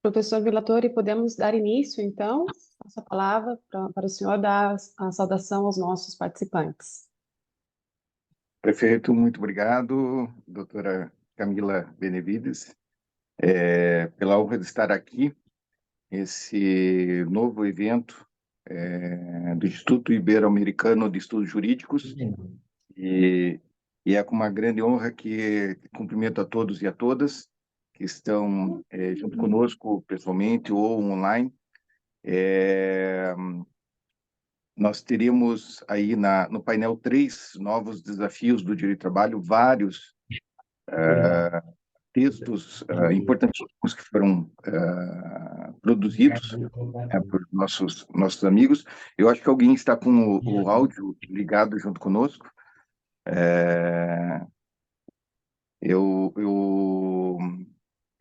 Professor Vilatori, podemos dar início, então? Passo a palavra para o senhor dar a saudação aos nossos participantes. Prefeito, muito obrigado, doutora Camila Benevides, pela honra de estar aqui, esse novo evento do Instituto Ibero-Americano de Estudos Jurídicos, e é com uma grande honra que cumprimento a todos e a todas que estão junto conosco pessoalmente ou online. Nós teríamos aí no painel 3 novos desafios do direito do trabalho, vários textos importantíssimos que foram produzidos por nossos amigos. Eu acho que alguém está com o áudio ligado junto conosco. Eu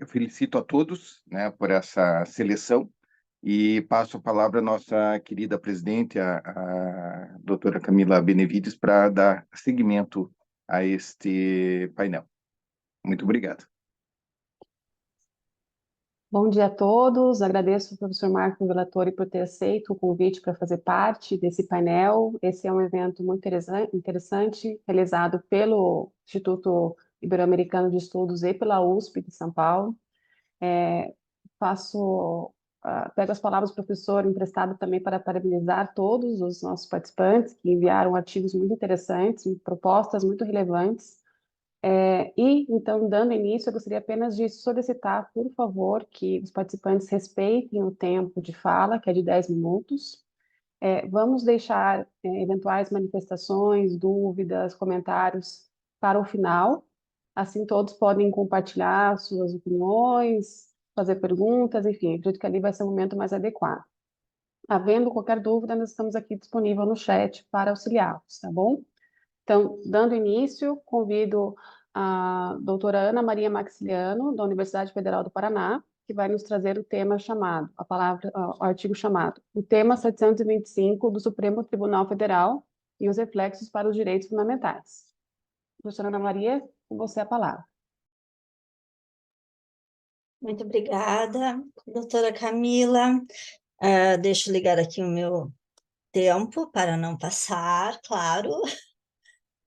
felicito a todos, né, por essa seleção e passo a palavra à nossa querida presidente, a doutora Camila Benevides, para dar seguimento a este painel. Muito obrigado. Bom dia a todos, agradeço ao professor Marco Vilatori por ter aceito o convite para fazer parte desse painel. Esse é um evento muito interessante, realizado pelo Instituto Ibero-Americano de Estudos e pela USP de São Paulo. Pego as palavras do professor emprestado também para parabenizar todos os nossos participantes que enviaram artigos muito interessantes, propostas muito relevantes. Então, dando início, eu gostaria apenas de solicitar, por favor, que os participantes respeitem o tempo de fala, que é de 10 minutos. Vamos deixar eventuais manifestações, dúvidas, comentários para o final. Assim, todos podem compartilhar suas opiniões, fazer perguntas, enfim, acredito que ali vai ser o momento mais adequado. Havendo qualquer dúvida, nós estamos aqui disponível no chat para auxiliá-los, tá bom? Então, dando início, convido a doutora Ana Maria Maxiliano, da Universidade Federal do Paraná, que vai nos trazer o tema chamado, o artigo chamado, o tema 725 do Supremo Tribunal Federal e os reflexos para os direitos fundamentais. Professora Ana Maria, com você a palavra. Muito obrigada, doutora Camila. Deixa eu ligar aqui o meu tempo para não passar, claro.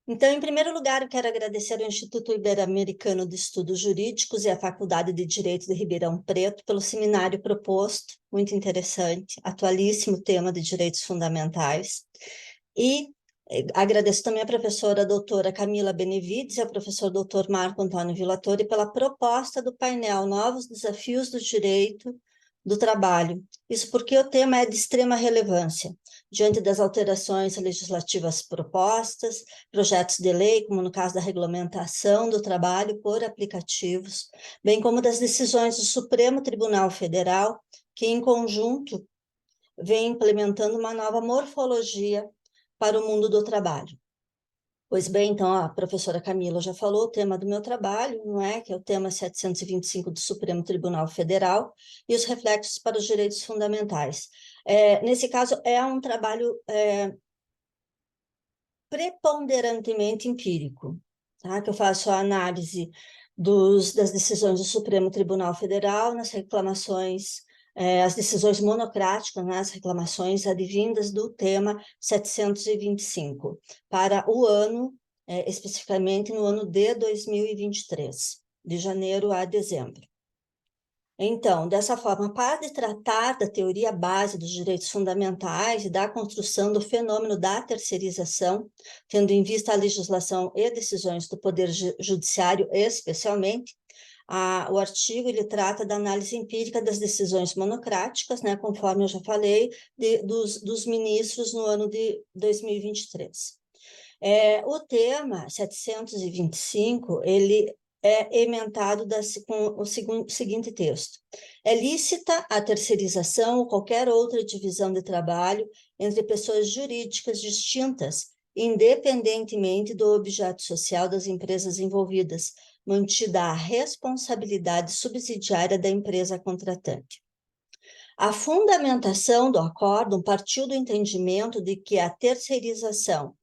Então, em primeiro lugar, eu quero agradecer ao Instituto Ibero-Americano de Estudos Jurídicos e à Faculdade de Direito de Ribeirão Preto pelo seminário proposto, muito interessante, atualíssimo tema de direitos fundamentais. E agradeço também à professora doutora Camila Benevides e ao professor doutor Marco Antônio Vilatori pela proposta do painel Novos Desafios do Direito do Trabalho. Isso porque o tema é de extrema relevância, diante das alterações legislativas propostas, projetos de lei, como no caso da regulamentação do trabalho por aplicativos, bem como das decisões do Supremo Tribunal Federal, que em conjunto vem implementando uma nova morfologia para o mundo do trabalho. Pois bem, então, a professora Camila já falou o tema do meu trabalho, não é? Que é o tema 725 do Supremo Tribunal Federal e os reflexos para os direitos fundamentais. Nesse caso, é um trabalho preponderantemente empírico, tá? Que eu faço a análise das decisões do Supremo Tribunal Federal nas reclamações, as decisões monocráticas, né, as reclamações advindas do tema 725, para o ano, especificamente no ano de 2023, de janeiro a dezembro. Então, dessa forma, para tratar da teoria base dos direitos fundamentais e da construção do fenômeno da terceirização, tendo em vista a legislação e decisões do Poder Judiciário especialmente, o artigo ele trata da análise empírica das decisões monocráticas, né, conforme eu já falei, dos ministros no ano de 2023. O tema 725, ele é emendado com o seguinte texto. É lícita a terceirização ou qualquer outra divisão de trabalho entre pessoas jurídicas distintas, independentemente do objeto social das empresas envolvidas, mantida a responsabilidade subsidiária da empresa contratante. A fundamentação do acórdão partiu do entendimento de que a terceirização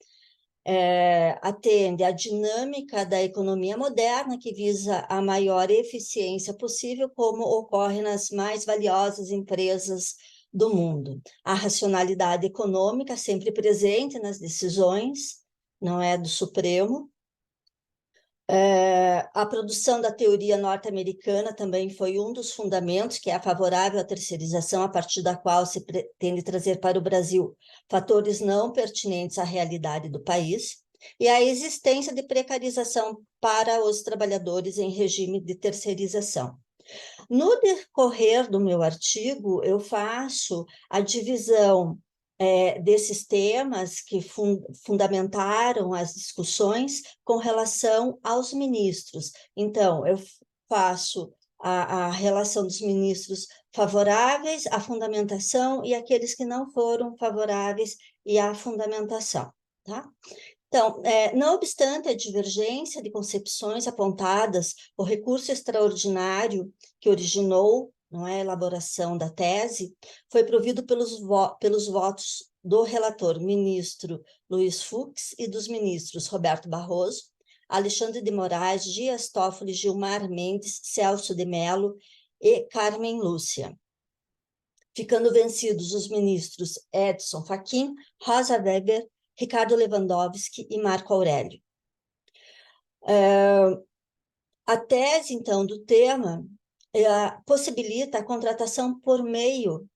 atende à dinâmica da economia moderna, que visa a maior eficiência possível, como ocorre nas mais valiosas empresas do mundo. A racionalidade econômica sempre presente nas decisões, não é, do Supremo. A produção da teoria norte-americana também foi um dos fundamentos, que é favorável à terceirização, a partir da qual se pretende trazer para o Brasil fatores não pertinentes à realidade do país, e a existência de precarização para os trabalhadores em regime de terceirização. No decorrer do meu artigo, eu faço a divisão desses temas que fundamentaram as discussões com relação aos ministros. Então, eu faço a relação dos ministros favoráveis à fundamentação e aqueles que não foram favoráveis e à fundamentação, tá? Então, não obstante a divergência de concepções apontadas, o recurso extraordinário que originou, não é, a elaboração da tese foi provido pelos votos do relator ministro Luiz Fux e dos ministros Roberto Barroso, Alexandre de Moraes, Dias Toffoli, Gilmar Mendes, Celso de Mello e Carmen Lúcia, ficando vencidos os ministros Edson Fachin, Rosa Weber, Ricardo Lewandowski e Marco Aurélio. A tese, então, do tema possibilita a contratação por meio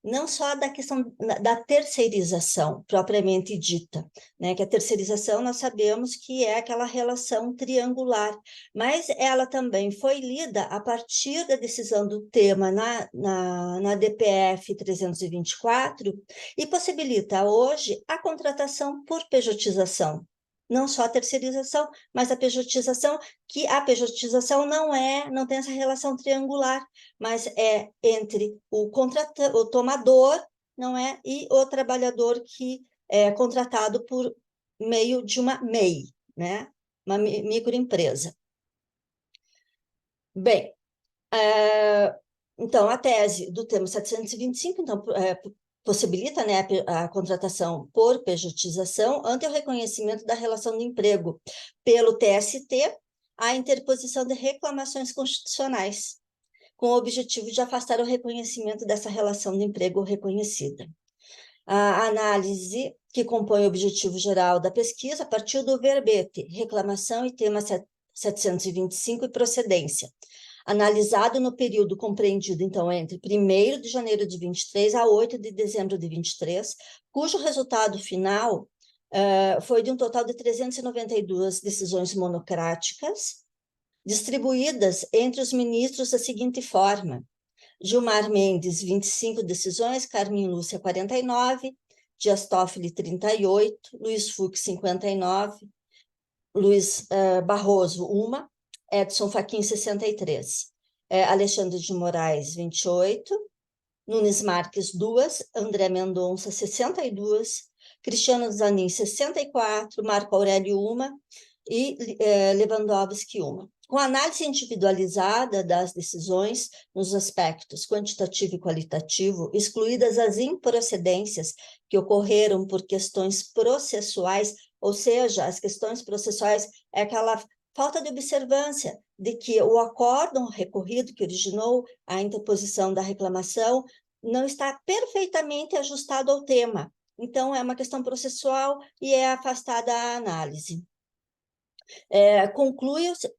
não só da questão da terceirização propriamente dita, né? Que a terceirização nós sabemos que é aquela relação triangular, mas ela também foi lida a partir da decisão do tema na DPF 324 e possibilita hoje a contratação por pejotização. Não só a terceirização, mas a pejotização, que a pejotização não tem essa relação triangular, mas é entre o tomador, não é, e o trabalhador que é contratado por meio de uma MEI, né, uma microempresa. Bem, então a tese do tema 725, então, possibilita, né, a contratação por pejotização ante o reconhecimento da relação de emprego pelo TST, a interposição de reclamações constitucionais, com o objetivo de afastar o reconhecimento dessa relação de emprego reconhecida. A análise que compõe o objetivo geral da pesquisa partiu do verbete, reclamação e tema 725 e procedência, analisado no período compreendido, então, entre 1º de janeiro de 23 a 8 de dezembro de 23, cujo resultado final foi de um total de 392 decisões monocráticas, distribuídas entre os ministros da seguinte forma: Gilmar Mendes, 25 decisões, Carmen Lúcia, 49, Dias Toffoli, 38, Luiz Fux, 59, Luiz Barroso, 1, Edson Fachin, 63, Alexandre de Moraes, 28, Nunes Marques, 2, André Mendonça, 62, Cristiano Zanin, 64, Marco Aurélio, 1 e Lewandowski, 1. Com a análise individualizada das decisões nos aspectos quantitativo e qualitativo, excluídas as improcedências que ocorreram por questões processuais, ou seja, as questões processuais é aquela falta de observância de que o acórdão recorrido que originou a interposição da reclamação não está perfeitamente ajustado ao tema. Então, é uma questão processual e é afastada a análise.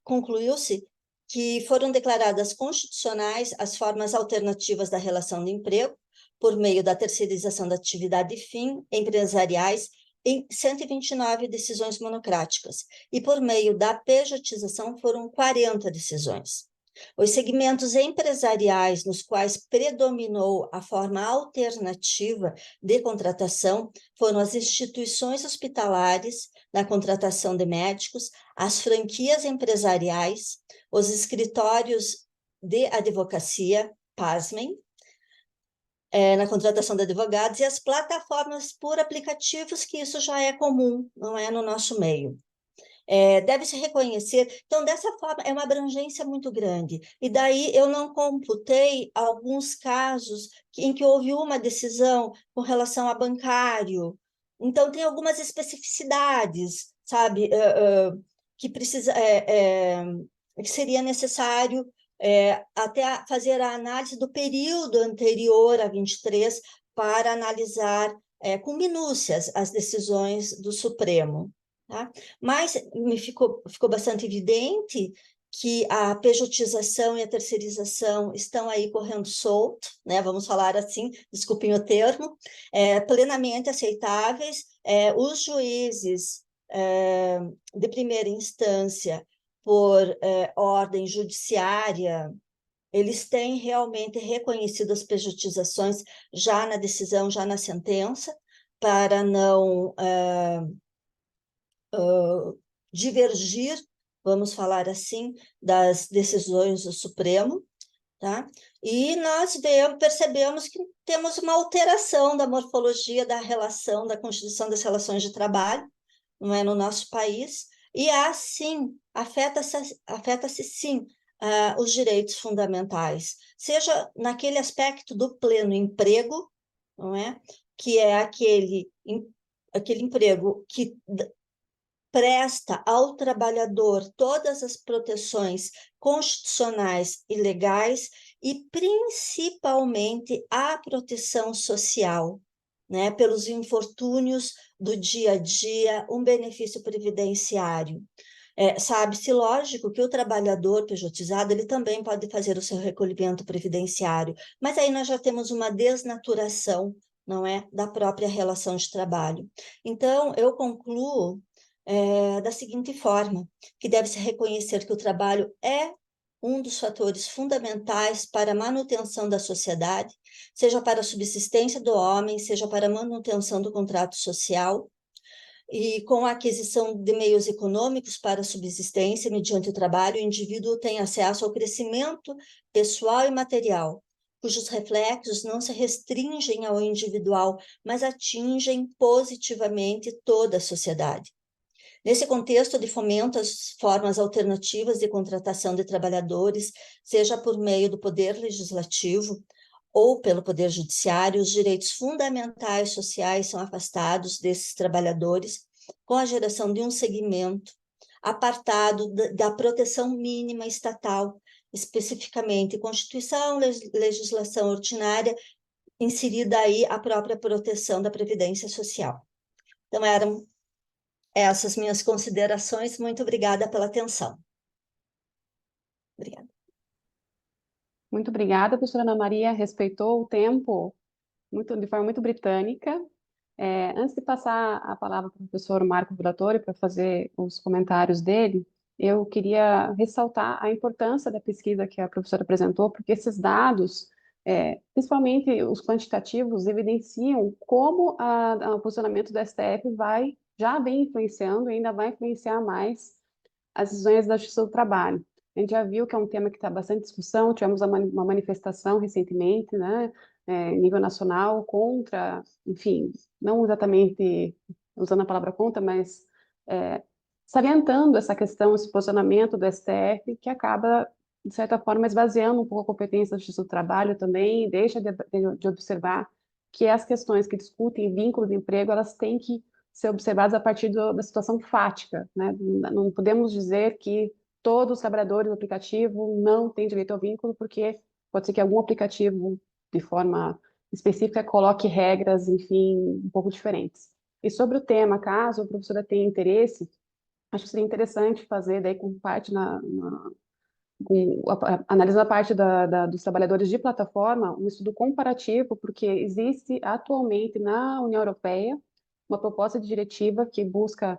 Concluiu-se que foram declaradas constitucionais as formas alternativas da relação de emprego por meio da terceirização da atividade fim empresariais em 129 decisões monocráticas, e por meio da pejotização foram 40 decisões. Os segmentos empresariais nos quais predominou a forma alternativa de contratação foram as instituições hospitalares na contratação de médicos, as franquias empresariais, os escritórios de advocacia, pasmem, na contratação de advogados, e as plataformas por aplicativos, que isso já é comum, não é, no nosso meio. Deve-se reconhecer, então, dessa forma, é uma abrangência muito grande, e daí eu não computei alguns casos em que houve uma decisão com relação a bancário. Então, tem algumas especificidades, sabe, que precisa, que seria necessário até fazer a análise do período anterior a 23 para analisar com minúcias as decisões do Supremo. Tá? Mas me ficou bastante evidente que a pejotização e a terceirização estão aí correndo solto, né? Vamos falar assim, desculpem o termo, plenamente aceitáveis. Os juízes de primeira instância, por ordem judiciária, eles têm realmente reconhecido as pejotizações já na decisão, já na sentença, para não divergir, vamos falar assim, das decisões do Supremo, tá? E nós percebemos que temos uma alteração da morfologia da relação, da constituição das relações de trabalho, não é, no nosso país, e assim, afeta-se sim os direitos fundamentais, seja naquele aspecto do pleno emprego, não é? Que é aquele emprego que presta ao trabalhador todas as proteções constitucionais e legais e, principalmente, a proteção social, né, pelos infortúnios do dia a dia, um benefício previdenciário. Sabe-se, lógico, que o trabalhador pejotizado ele também pode fazer o seu recolhimento previdenciário, mas aí nós já temos uma desnaturação, não é, da própria relação de trabalho. Então, eu concluo da seguinte forma, que deve-se reconhecer que o trabalho é um dos fatores fundamentais para a manutenção da sociedade, seja para a subsistência do homem, seja para a manutenção do contrato social, e com a aquisição de meios econômicos para a subsistência, mediante o trabalho, o indivíduo tem acesso ao crescimento pessoal e material, cujos reflexos não se restringem ao individual, mas atingem positivamente toda a sociedade. Nesse contexto de fomento às formas alternativas de contratação de trabalhadores, seja por meio do poder legislativo ou pelo poder judiciário, os direitos fundamentais sociais são afastados desses trabalhadores com a geração de um segmento apartado da proteção mínima estatal, especificamente Constituição, legislação ordinária, inserida aí a própria proteção da Previdência Social. Então, eram essas minhas considerações. Muito obrigada pela atenção. Obrigada. Muito obrigada, professora Ana Maria, respeitou o tempo de forma muito britânica. Antes de passar a palavra para o professor Marco Viratori para fazer os comentários dele, eu queria ressaltar a importância da pesquisa que a professora apresentou, porque esses dados, principalmente os quantitativos, evidenciam como o posicionamento do STF já vem influenciando e ainda vai influenciar mais as decisões da Justiça do Trabalho. A gente já viu que é um tema que está bastante discussão, tivemos uma manifestação recentemente, né, em nível nacional, contra, enfim, não exatamente usando a palavra contra, mas salientando essa questão, esse posicionamento do STF, que acaba, de certa forma, esvaziando um pouco a competência da Justiça do Trabalho também, e deixa de observar que as questões que discutem vínculo de emprego, elas têm que ser observadas a partir da situação fática, né? Não podemos dizer que todos os trabalhadores do aplicativo não têm direito ao vínculo, porque pode ser que algum aplicativo, de forma específica, coloque regras, enfim, um pouco diferentes. E sobre o tema, caso a professora tenha interesse, acho que seria interessante fazer daí com parte analisando a parte dos trabalhadores de plataforma, um estudo comparativo, porque existe atualmente na União Europeia uma proposta de diretiva que busca,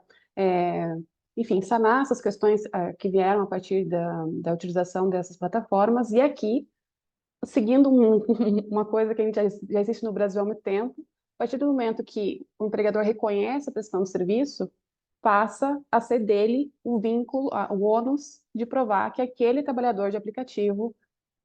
enfim, sanar essas questões que vieram a partir da utilização dessas plataformas, e aqui, seguindo uma coisa que a gente já existe no Brasil há muito tempo, a partir do momento que o empregador reconhece a prestação de serviço, passa a ser dele o vínculo, o ônus de provar que aquele trabalhador de aplicativo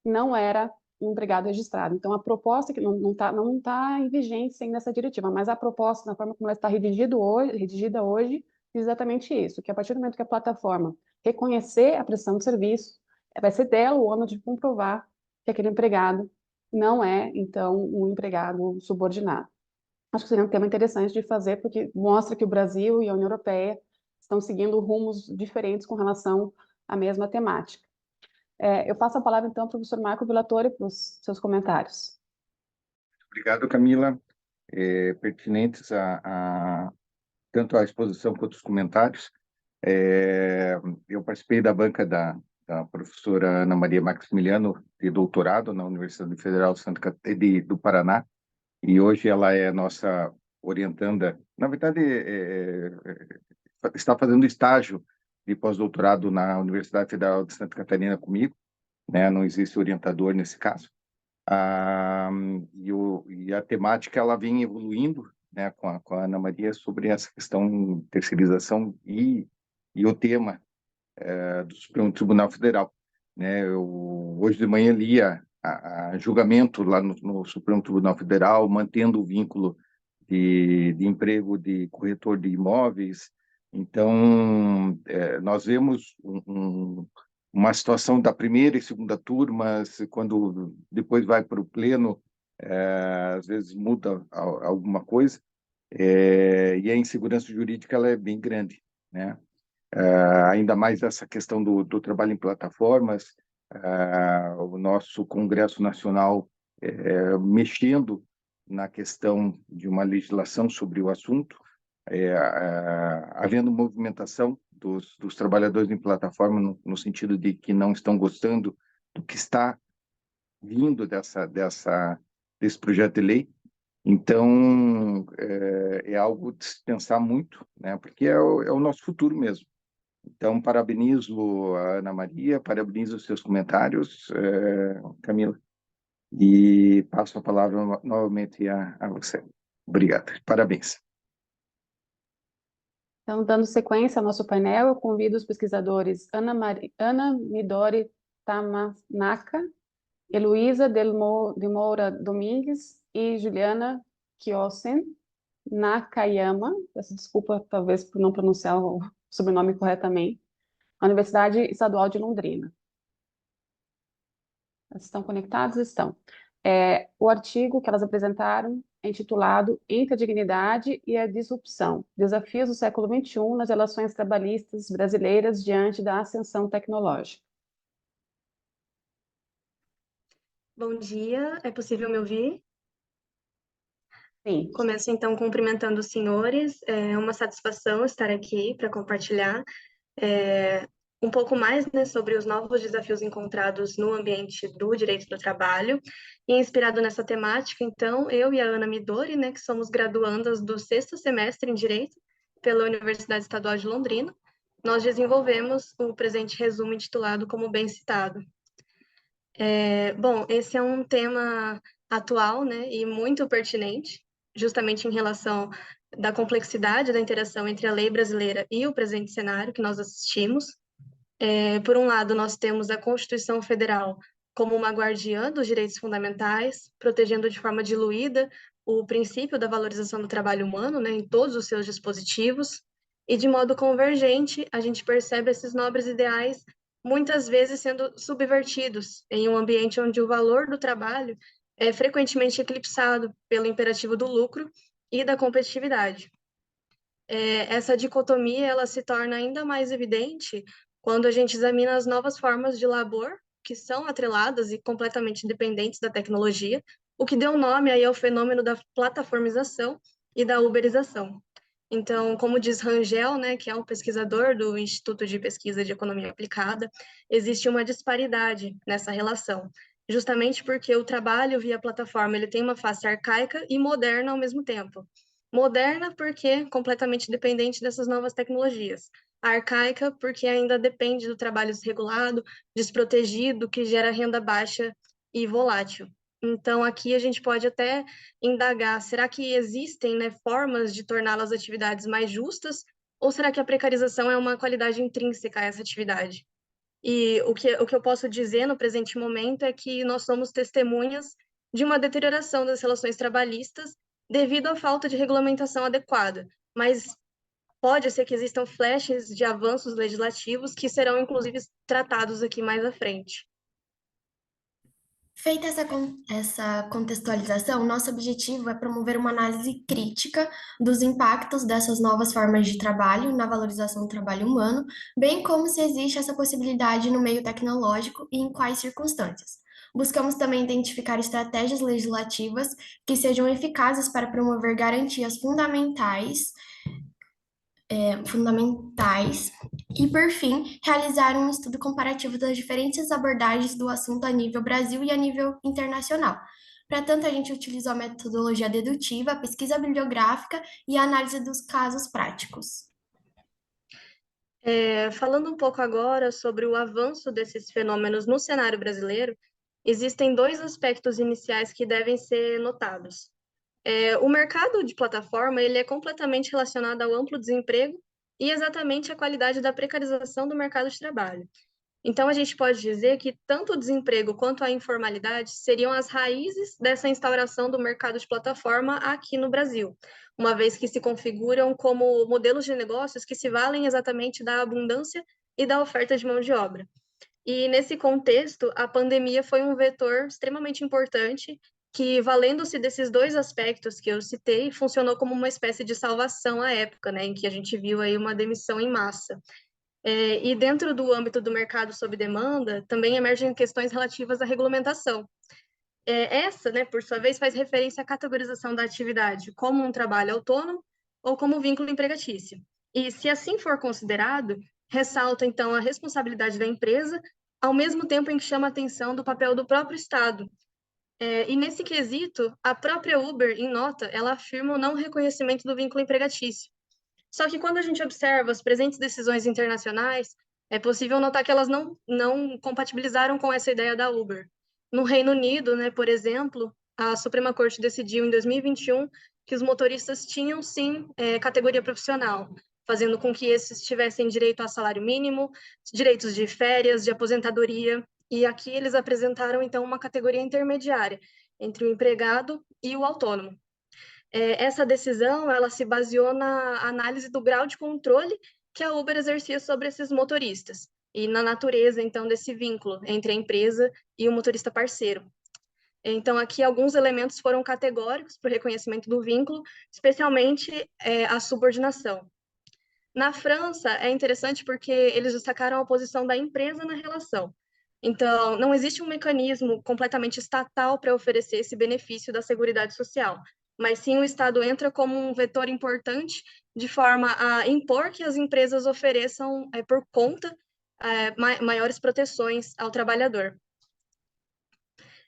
não era um empregado registrado. Então, a proposta, que não tá em vigência ainda essa diretiva, mas a proposta, na forma como ela está redigida hoje, diz exatamente isso, que a partir do momento que a plataforma reconhecer a prestação de serviço, vai ser dela o ônus de comprovar que aquele empregado não é, então, um empregado subordinado. Acho que seria um tema interessante de fazer, porque mostra que o Brasil e a União Europeia estão seguindo rumos diferentes com relação à mesma temática. Eu passo a palavra, então, ao professor Marco Villatori para os seus comentários. Obrigado, Camila. Pertinentes tanto a exposição quanto os comentários. Eu participei da banca da professora Ana Maria Maximiliano, de doutorado na Universidade Federal do Paraná, e hoje ela é nossa orientanda. Na verdade, está fazendo estágio de pós-doutorado na Universidade Federal de Santa Catarina comigo, né? Não existe orientador nesse caso. E a temática ela vem evoluindo, né, com a Ana Maria sobre essa questão de terceirização e o tema do Supremo Tribunal Federal, né? Eu hoje de manhã li a julgamento lá no Supremo Tribunal Federal, mantendo o vínculo de emprego de corretor de imóveis. Então, nós vemos uma situação da primeira e segunda turmas, quando depois vai para o pleno, às vezes muda alguma coisa, e a insegurança jurídica ela é bem grande, né? Ainda mais essa questão do trabalho em plataformas, o nosso Congresso Nacional mexendo na questão de uma legislação sobre o assunto, havendo movimentação dos trabalhadores em plataforma no sentido de que não estão gostando do que está vindo desse projeto de lei. Então, é algo de se pensar muito, né? Porque é o nosso futuro mesmo. Então, parabenizo a Ana Maria, parabenizo os seus comentários, Camila, e passo a palavra novamente a você. Obrigado. Parabéns. Então, dando sequência ao nosso painel, eu convido os pesquisadores Ana Midori Tamanaka, Heloísa de Moura Domingues e Juliana Kiosen Nakayama, peço desculpa talvez por não pronunciar o sobrenome corretamente, na Universidade Estadual de Londrina. Elas estão conectadas? Estão. O artigo que elas apresentaram é intitulado Entre a Dignidade e a Disrupção, Desafios do século XXI nas relações trabalhistas brasileiras diante da ascensão tecnológica. Bom dia, é possível me ouvir? Sim. Começo então cumprimentando os senhores, é uma satisfação estar aqui para compartilhar um pouco mais, né, sobre os novos desafios encontrados no ambiente do direito do trabalho. E inspirado nessa temática, então, eu e a Ana Midori, né, que somos graduandas do 6º semestre em Direito pela Universidade Estadual de Londrina, nós desenvolvemos o presente resumo intitulado Como Bem Citado. Bom, esse é um tema atual, né, e muito pertinente, justamente em relação da complexidade da interação entre a lei brasileira e o presente cenário que nós assistimos. Por um lado, nós temos a Constituição Federal como uma guardiã dos direitos fundamentais, protegendo de forma diluída o princípio da valorização do trabalho humano, né, em todos os seus dispositivos, e de modo convergente, a gente percebe esses nobres ideais muitas vezes sendo subvertidos em um ambiente onde o valor do trabalho é frequentemente eclipsado pelo imperativo do lucro e da competitividade. Essa dicotomia ela se torna ainda mais evidente quando a gente examina as novas formas de labor que são atreladas e completamente dependentes da tecnologia, o que deu nome aí ao fenômeno da plataformização e da uberização. Então, como diz Rangel, né, que é um pesquisador do Instituto de Pesquisa de Economia Aplicada, existe uma disparidade nessa relação, justamente porque o trabalho via plataforma ele tem uma face arcaica e moderna ao mesmo tempo. Moderna porque é completamente dependente dessas novas tecnologias. Arcaica porque ainda depende do trabalho desregulado, desprotegido, que gera renda baixa e volátil. Então, aqui a gente pode até indagar, será que existem, né, formas de torná-las atividades mais justas, ou será que a precarização é uma qualidade intrínseca a essa atividade? E o que eu posso dizer no presente momento é que nós somos testemunhas de uma deterioração das relações trabalhistas devido à falta de regulamentação adequada, mas pode ser que existam flashes de avanços legislativos que serão, inclusive, tratados aqui mais à frente. Feita essa contextualização, nosso objetivo é promover uma análise crítica dos impactos dessas novas formas de trabalho na valorização do trabalho humano, bem como se existe essa possibilidade no meio tecnológico e em quais circunstâncias. Buscamos também identificar estratégias legislativas que sejam eficazes para promover garantias fundamentais e, por fim, realizar um estudo comparativo das diferentes abordagens do assunto a nível Brasil e a nível internacional. Para tanto, a gente utilizou a metodologia dedutiva, a pesquisa bibliográfica e a análise dos casos práticos. Falando um pouco agora sobre o avanço desses fenômenos no cenário brasileiro, existem dois aspectos iniciais que devem ser notados. O mercado de plataforma ele é completamente relacionado ao amplo desemprego e exatamente à qualidade da precarização do mercado de trabalho. Então, a gente pode dizer que tanto o desemprego quanto a informalidade seriam as raízes dessa instauração do mercado de plataforma aqui no Brasil, uma vez que se configuram como modelos de negócios que se valem exatamente da abundância e da oferta de mão de obra. E, nesse contexto, a pandemia foi um vetor extremamente importante que, valendo-se desses dois aspectos que eu citei, funcionou como uma espécie de salvação à época, né, em que a gente viu aí uma demissão em massa. E dentro do âmbito do mercado sob demanda, também emergem questões relativas à regulamentação. Essa, né, por sua vez, faz referência à categorização da atividade como um trabalho autônomo ou como vínculo empregatício. E, se assim for considerado, ressalta, então, a responsabilidade da empresa, ao mesmo tempo em que chama a atenção do papel do próprio Estado. E, nesse quesito, a própria Uber, em nota, ela afirma o não reconhecimento do vínculo empregatício. Só que quando a gente observa as presentes decisões internacionais, é possível notar que elas não compatibilizaram com essa ideia da Uber. No Reino Unido, né, por exemplo, a Suprema Corte decidiu em 2021 que os motoristas tinham, sim, categoria profissional, fazendo com que esses tivessem direito a salário mínimo, direitos de férias, de aposentadoria, e aqui eles apresentaram, então, uma categoria intermediária entre o empregado e o autônomo. Essa decisão ela se baseou na análise do grau de controle que a Uber exercia sobre esses motoristas e na natureza, então, desse vínculo entre a empresa e o motorista parceiro. Então, aqui alguns elementos foram categóricos para o reconhecimento do vínculo, especialmente a subordinação. Na França, é interessante porque eles destacaram a posição da empresa na relação. Então, não existe um mecanismo completamente estatal para oferecer esse benefício da Seguridade Social, mas sim o Estado entra como um vetor importante de forma a impor que as empresas ofereçam, por conta, maiores proteções ao trabalhador.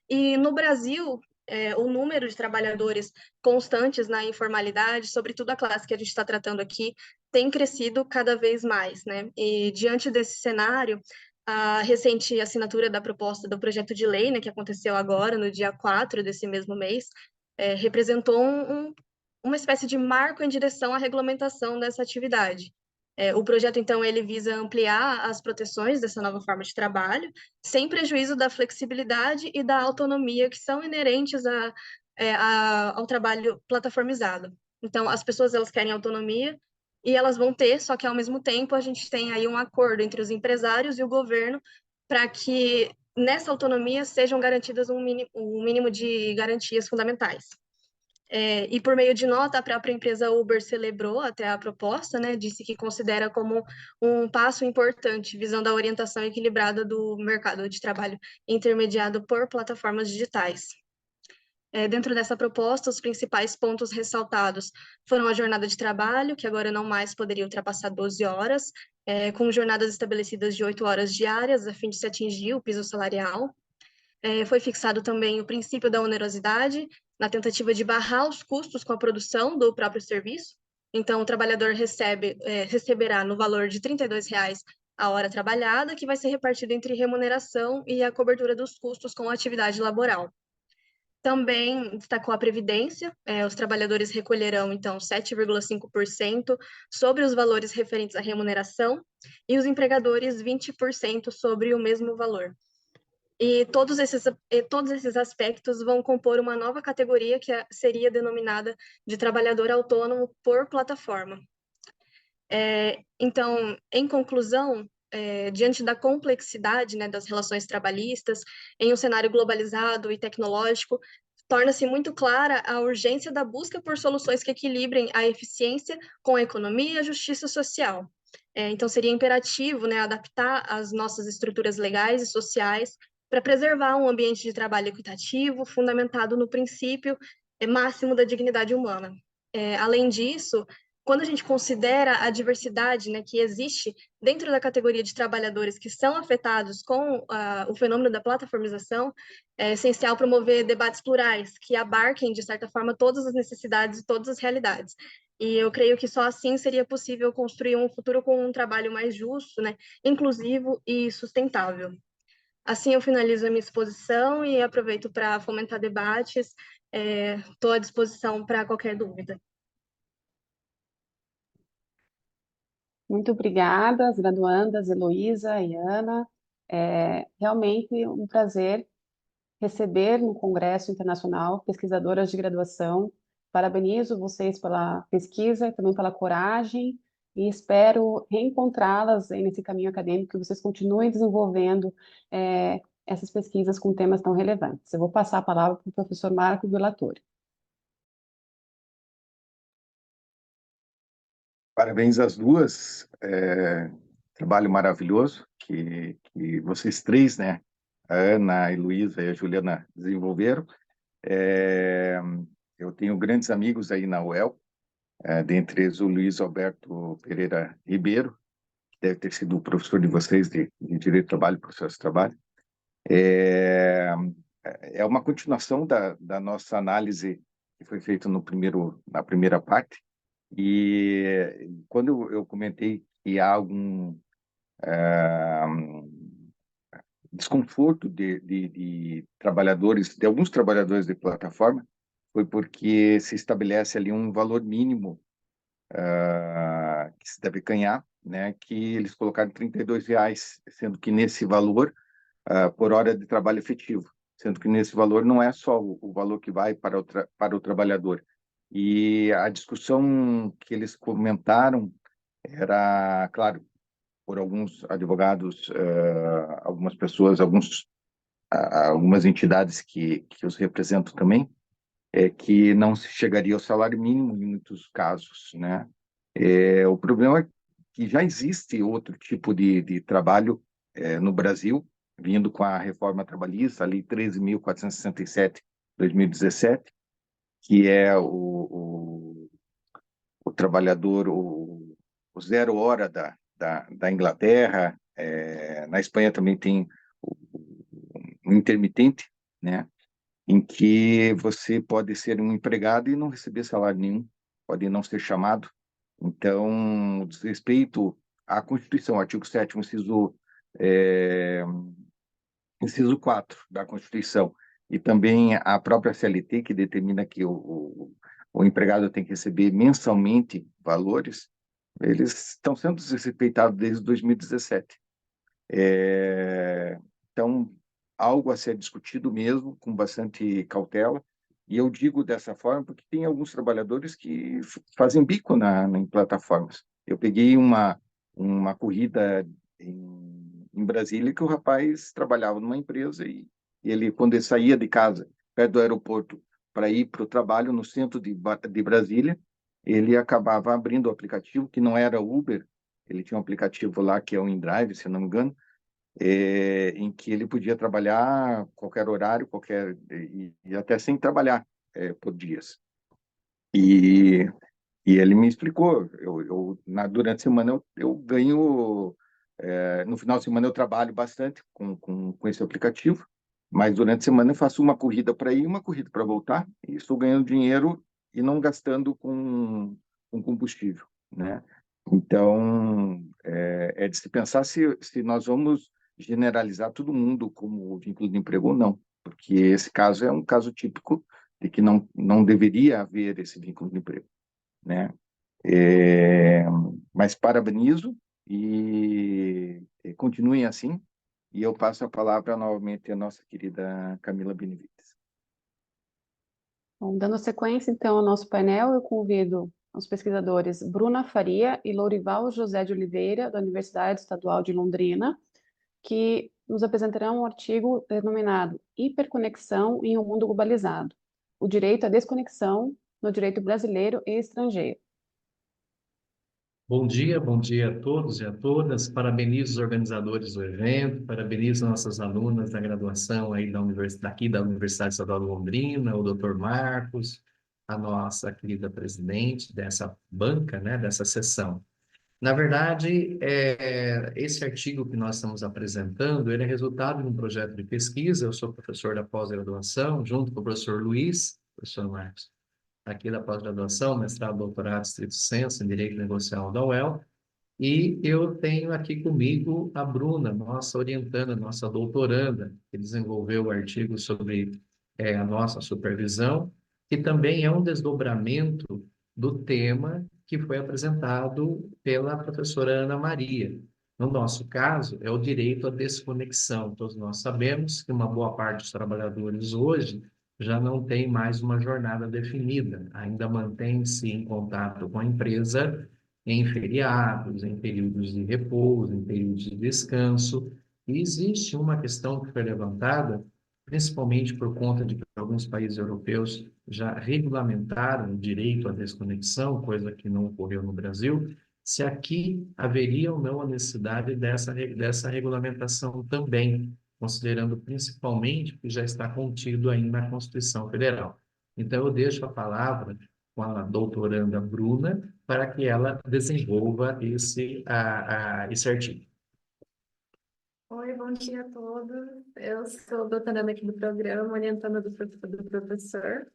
E no Brasil, o número de trabalhadores constantes na informalidade, sobretudo a classe que a gente está tratando aqui, tem crescido cada vez mais, né? E diante desse cenário, a recente assinatura da proposta do projeto de lei, né, que aconteceu agora, no dia 4 desse mesmo mês, representou uma espécie de marco em direção à regulamentação dessa atividade. O projeto, então, ele visa ampliar as proteções dessa nova forma de trabalho, sem prejuízo da flexibilidade e da autonomia que são inerentes ao trabalho plataformizado. Então, as pessoas elas querem autonomia e elas vão ter, só que, ao mesmo tempo, a gente tem aí um acordo entre os empresários e o governo para que, nessa autonomia, sejam garantidas um mínimo de garantias fundamentais. E por meio de nota, a própria empresa Uber celebrou até a proposta, né, disse que considera como um passo importante, visando a orientação equilibrada do mercado de trabalho intermediado por plataformas digitais. Dentro dessa proposta, os principais pontos ressaltados foram a jornada de trabalho, que agora não mais poderia ultrapassar 12 horas, com jornadas estabelecidas de 8 horas diárias, a fim de se atingir o piso salarial. Foi fixado também o princípio da onerosidade, na tentativa de barrar os custos com a produção do próprio serviço. Então, o trabalhador receberá no valor de R$ 32,00 a hora trabalhada, que vai ser repartido entre remuneração e a cobertura dos custos com a atividade laboral. Também destacou a Previdência, os trabalhadores recolherão, então, 7,5% sobre os valores referentes à remuneração e os empregadores 20% sobre o mesmo valor. E todos esses aspectos vão compor uma nova categoria que seria denominada de trabalhador autônomo por plataforma. Então, em conclusão, diante da complexidade, né, das relações trabalhistas, em um cenário globalizado e tecnológico, torna-se muito clara a urgência da busca por soluções que equilibrem a eficiência com a economia e a justiça social. Então, seria imperativo, né, adaptar as nossas estruturas legais e sociais para preservar um ambiente de trabalho equitativo, fundamentado no princípio máximo da dignidade humana. Além disso, quando a gente considera a diversidade, né, que existe dentro da categoria de trabalhadores que são afetados com o fenômeno da plataformização, é essencial promover debates plurais que abarquem, de certa forma, todas as necessidades e todas as realidades. E eu creio que só assim seria possível construir um futuro com um trabalho mais justo, né, inclusivo e sustentável. Assim, eu finalizo a minha exposição e aproveito para fomentar debates. Estou à disposição para qualquer dúvida. Muito obrigada, as graduandas Heloísa e Ana. É realmente um prazer receber no Congresso Internacional pesquisadoras de graduação. Parabenizo vocês pela pesquisa e também pela coragem e espero reencontrá-las aí nesse caminho acadêmico, que vocês continuem desenvolvendo essas pesquisas com temas tão relevantes. Eu vou passar a palavra para o professor Marco Villatori. Parabéns às duas, trabalho maravilhoso que vocês três, né, a Ana, a Heloísa e a Juliana desenvolveram. Eu tenho grandes amigos aí na UEL, dentre eles o Luiz Alberto Pereira Ribeiro, que deve ter sido o professor de vocês de Direito do Trabalho, Processo de Trabalho. É uma continuação da nossa análise que foi feita na primeira parte. E quando eu comentei que há algum desconforto de trabalhadores, de alguns trabalhadores de plataforma, foi porque se estabelece ali um valor mínimo que se deve ganhar, né, que eles colocaram R$ 32, sendo que nesse valor, por hora de trabalho efetivo, sendo que nesse valor não é só o valor que vai para o trabalhador. E a discussão que eles comentaram era, claro, por alguns advogados, algumas pessoas, algumas entidades que os representam também, que não se chegaria ao salário mínimo em muitos casos, né? O problema é que já existe outro tipo de trabalho no Brasil, vindo com a reforma trabalhista, a Lei 13.467, 2017, que é o trabalhador, o zero hora da Inglaterra. Na Espanha também tem o intermitente, né? Em que você pode ser um empregado e não receber salário nenhum, pode não ser chamado. Então, diz respeito à Constituição, artigo 7º, inciso 4 da Constituição, e também a própria CLT, que determina que o empregado tem que receber mensalmente valores, eles estão sendo desrespeitados desde 2017. Então, algo a ser discutido mesmo, com bastante cautela, e eu digo dessa forma porque tem alguns trabalhadores que fazem bico em plataformas. Eu peguei uma corrida em Brasília que o rapaz trabalhava numa empresa e ele, quando ele saía de casa, perto do aeroporto, para ir para o trabalho no centro de Brasília, ele acabava abrindo o aplicativo, que não era Uber, ele tinha um aplicativo lá que é o InDrive, se não me engano, em que ele podia trabalhar qualquer horário, e até sem trabalhar por dias. E ele me explicou, durante a semana eu ganho, no final de semana eu trabalho bastante com esse aplicativo, mas durante a semana eu faço uma corrida para ir e uma corrida para voltar, e estou ganhando dinheiro e não gastando com combustível, né? Então, é de se pensar se nós vamos generalizar todo mundo como vínculo de emprego ou não, porque esse caso é um caso típico de que não deveria haver esse vínculo de emprego, né? Mas parabenizo e continuem assim, e eu passo a palavra novamente à nossa querida Camila Benevides. Bom, dando sequência, então, ao nosso painel, eu convido os pesquisadores Bruna Faria e Lourival José de Oliveira, da Universidade Estadual de Londrina, que nos apresentarão um artigo denominado Hiperconexão em um Mundo Globalizado, o direito à desconexão no direito brasileiro e estrangeiro. Bom dia a todos e a todas. Parabenizo os organizadores do evento, parabenizo nossas alunas da graduação aí daqui da Universidade Estadual de Londrina, o Dr. Marcos, a nossa querida presidente dessa banca, né, dessa sessão. Na verdade, esse artigo que nós estamos apresentando, ele é resultado de um projeto de pesquisa. Eu sou professor da pós-graduação, junto com o professor Luiz, professor Marcos, aqui da pós-graduação, mestrado, doutorado, estrito sensu, em Direito Negocial da UEL, e eu tenho aqui comigo a Bruna, nossa orientanda, nossa doutoranda, que desenvolveu o artigo sobre a nossa supervisão, que também é um desdobramento do tema que foi apresentado pela professora Ana Maria. No nosso caso, é o direito à desconexão. Todos nós sabemos que uma boa parte dos trabalhadores hoje já não tem mais uma jornada definida, ainda mantém-se em contato com a empresa em feriados, em períodos de repouso, em períodos de descanso. E existe uma questão que foi levantada, principalmente por conta de que alguns países europeus já regulamentaram o direito à desconexão, coisa que não ocorreu no Brasil, se aqui haveria ou não a necessidade dessa regulamentação também, considerando principalmente que já está contido aí na Constituição Federal. Então, eu deixo a palavra com a doutoranda Bruna para que ela desenvolva esse artigo. Oi, bom dia a todos. Eu sou doutoranda aqui do programa, orientanda do professor,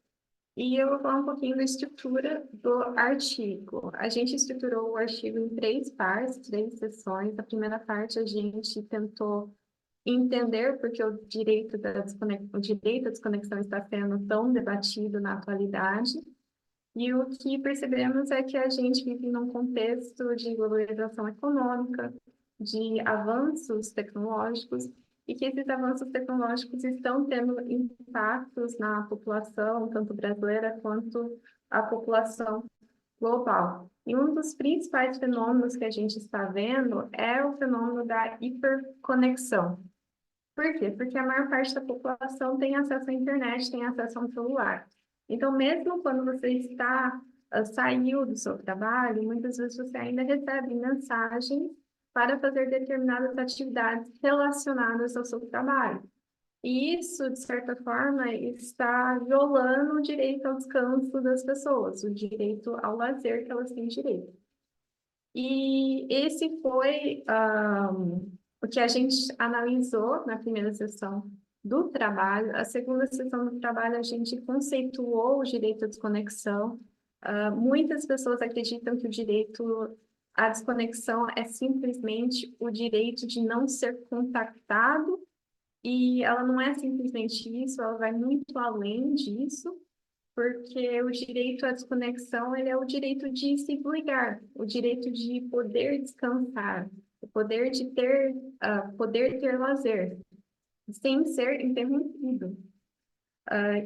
e eu vou falar um pouquinho da estrutura do artigo. A gente estruturou o artigo em 3 partes, 3 sessões. A primeira parte a gente tentou entender porque o direito à desconexão está sendo tão debatido na atualidade. E o que percebemos é que a gente vive num contexto de globalização econômica, de avanços tecnológicos, e que esses avanços tecnológicos estão tendo impactos na população, tanto brasileira quanto a população global. E um dos principais fenômenos que a gente está vendo é o fenômeno da hiperconexão. Por quê? Porque a maior parte da população tem acesso à internet, tem acesso a um celular. Então, mesmo quando você saiu do seu trabalho, muitas vezes você ainda recebe mensagens para fazer determinadas atividades relacionadas ao seu trabalho. E isso, de certa forma, está violando o direito ao descanso das pessoas, o direito ao lazer que elas têm direito. E esse foi o que a gente analisou na primeira sessão do trabalho. A segunda sessão do trabalho, a gente conceituou o direito à desconexão. Muitas pessoas acreditam que o direito à desconexão é simplesmente o direito de não ser contactado, e ela não é simplesmente isso, ela vai muito além disso, porque o direito à desconexão, ele é o direito de se desligar, o direito de poder descansar, o poder de poder ter lazer, sem ser interrompido.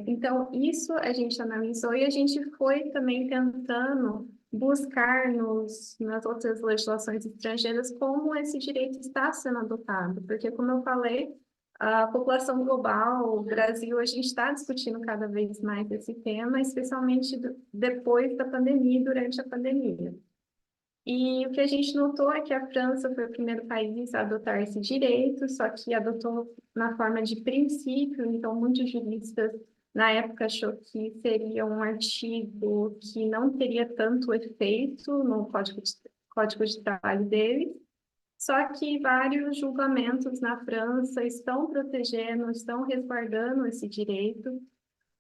Então, isso a gente analisou e a gente foi também tentando buscar nas outras legislações estrangeiras como esse direito está sendo adotado, porque, como eu falei, a população global, o Brasil, a gente está discutindo cada vez mais esse tema, especialmente depois da pandemia e durante a pandemia. E o que a gente notou é que a França foi o primeiro país a adotar esse direito, só que adotou na forma de princípio, então muitos juristas na época achou que seria um artigo que não teria tanto efeito no código de trabalho deles, só que vários julgamentos na França estão protegendo, estão resguardando esse direito.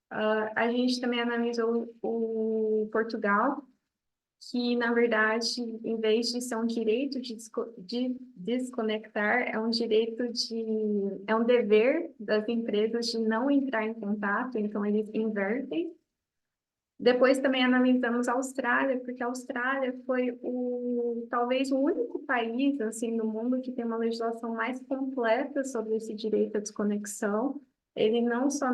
A gente também analisou o Portugal, que, na verdade, em vez de ser um direito de desconectar, é um dever das empresas de não entrar em contato, então eles invertem. Depois também analisamos a Austrália, porque a Austrália foi talvez o único país assim no mundo que tem uma legislação mais completa sobre esse direito à desconexão. Ele não só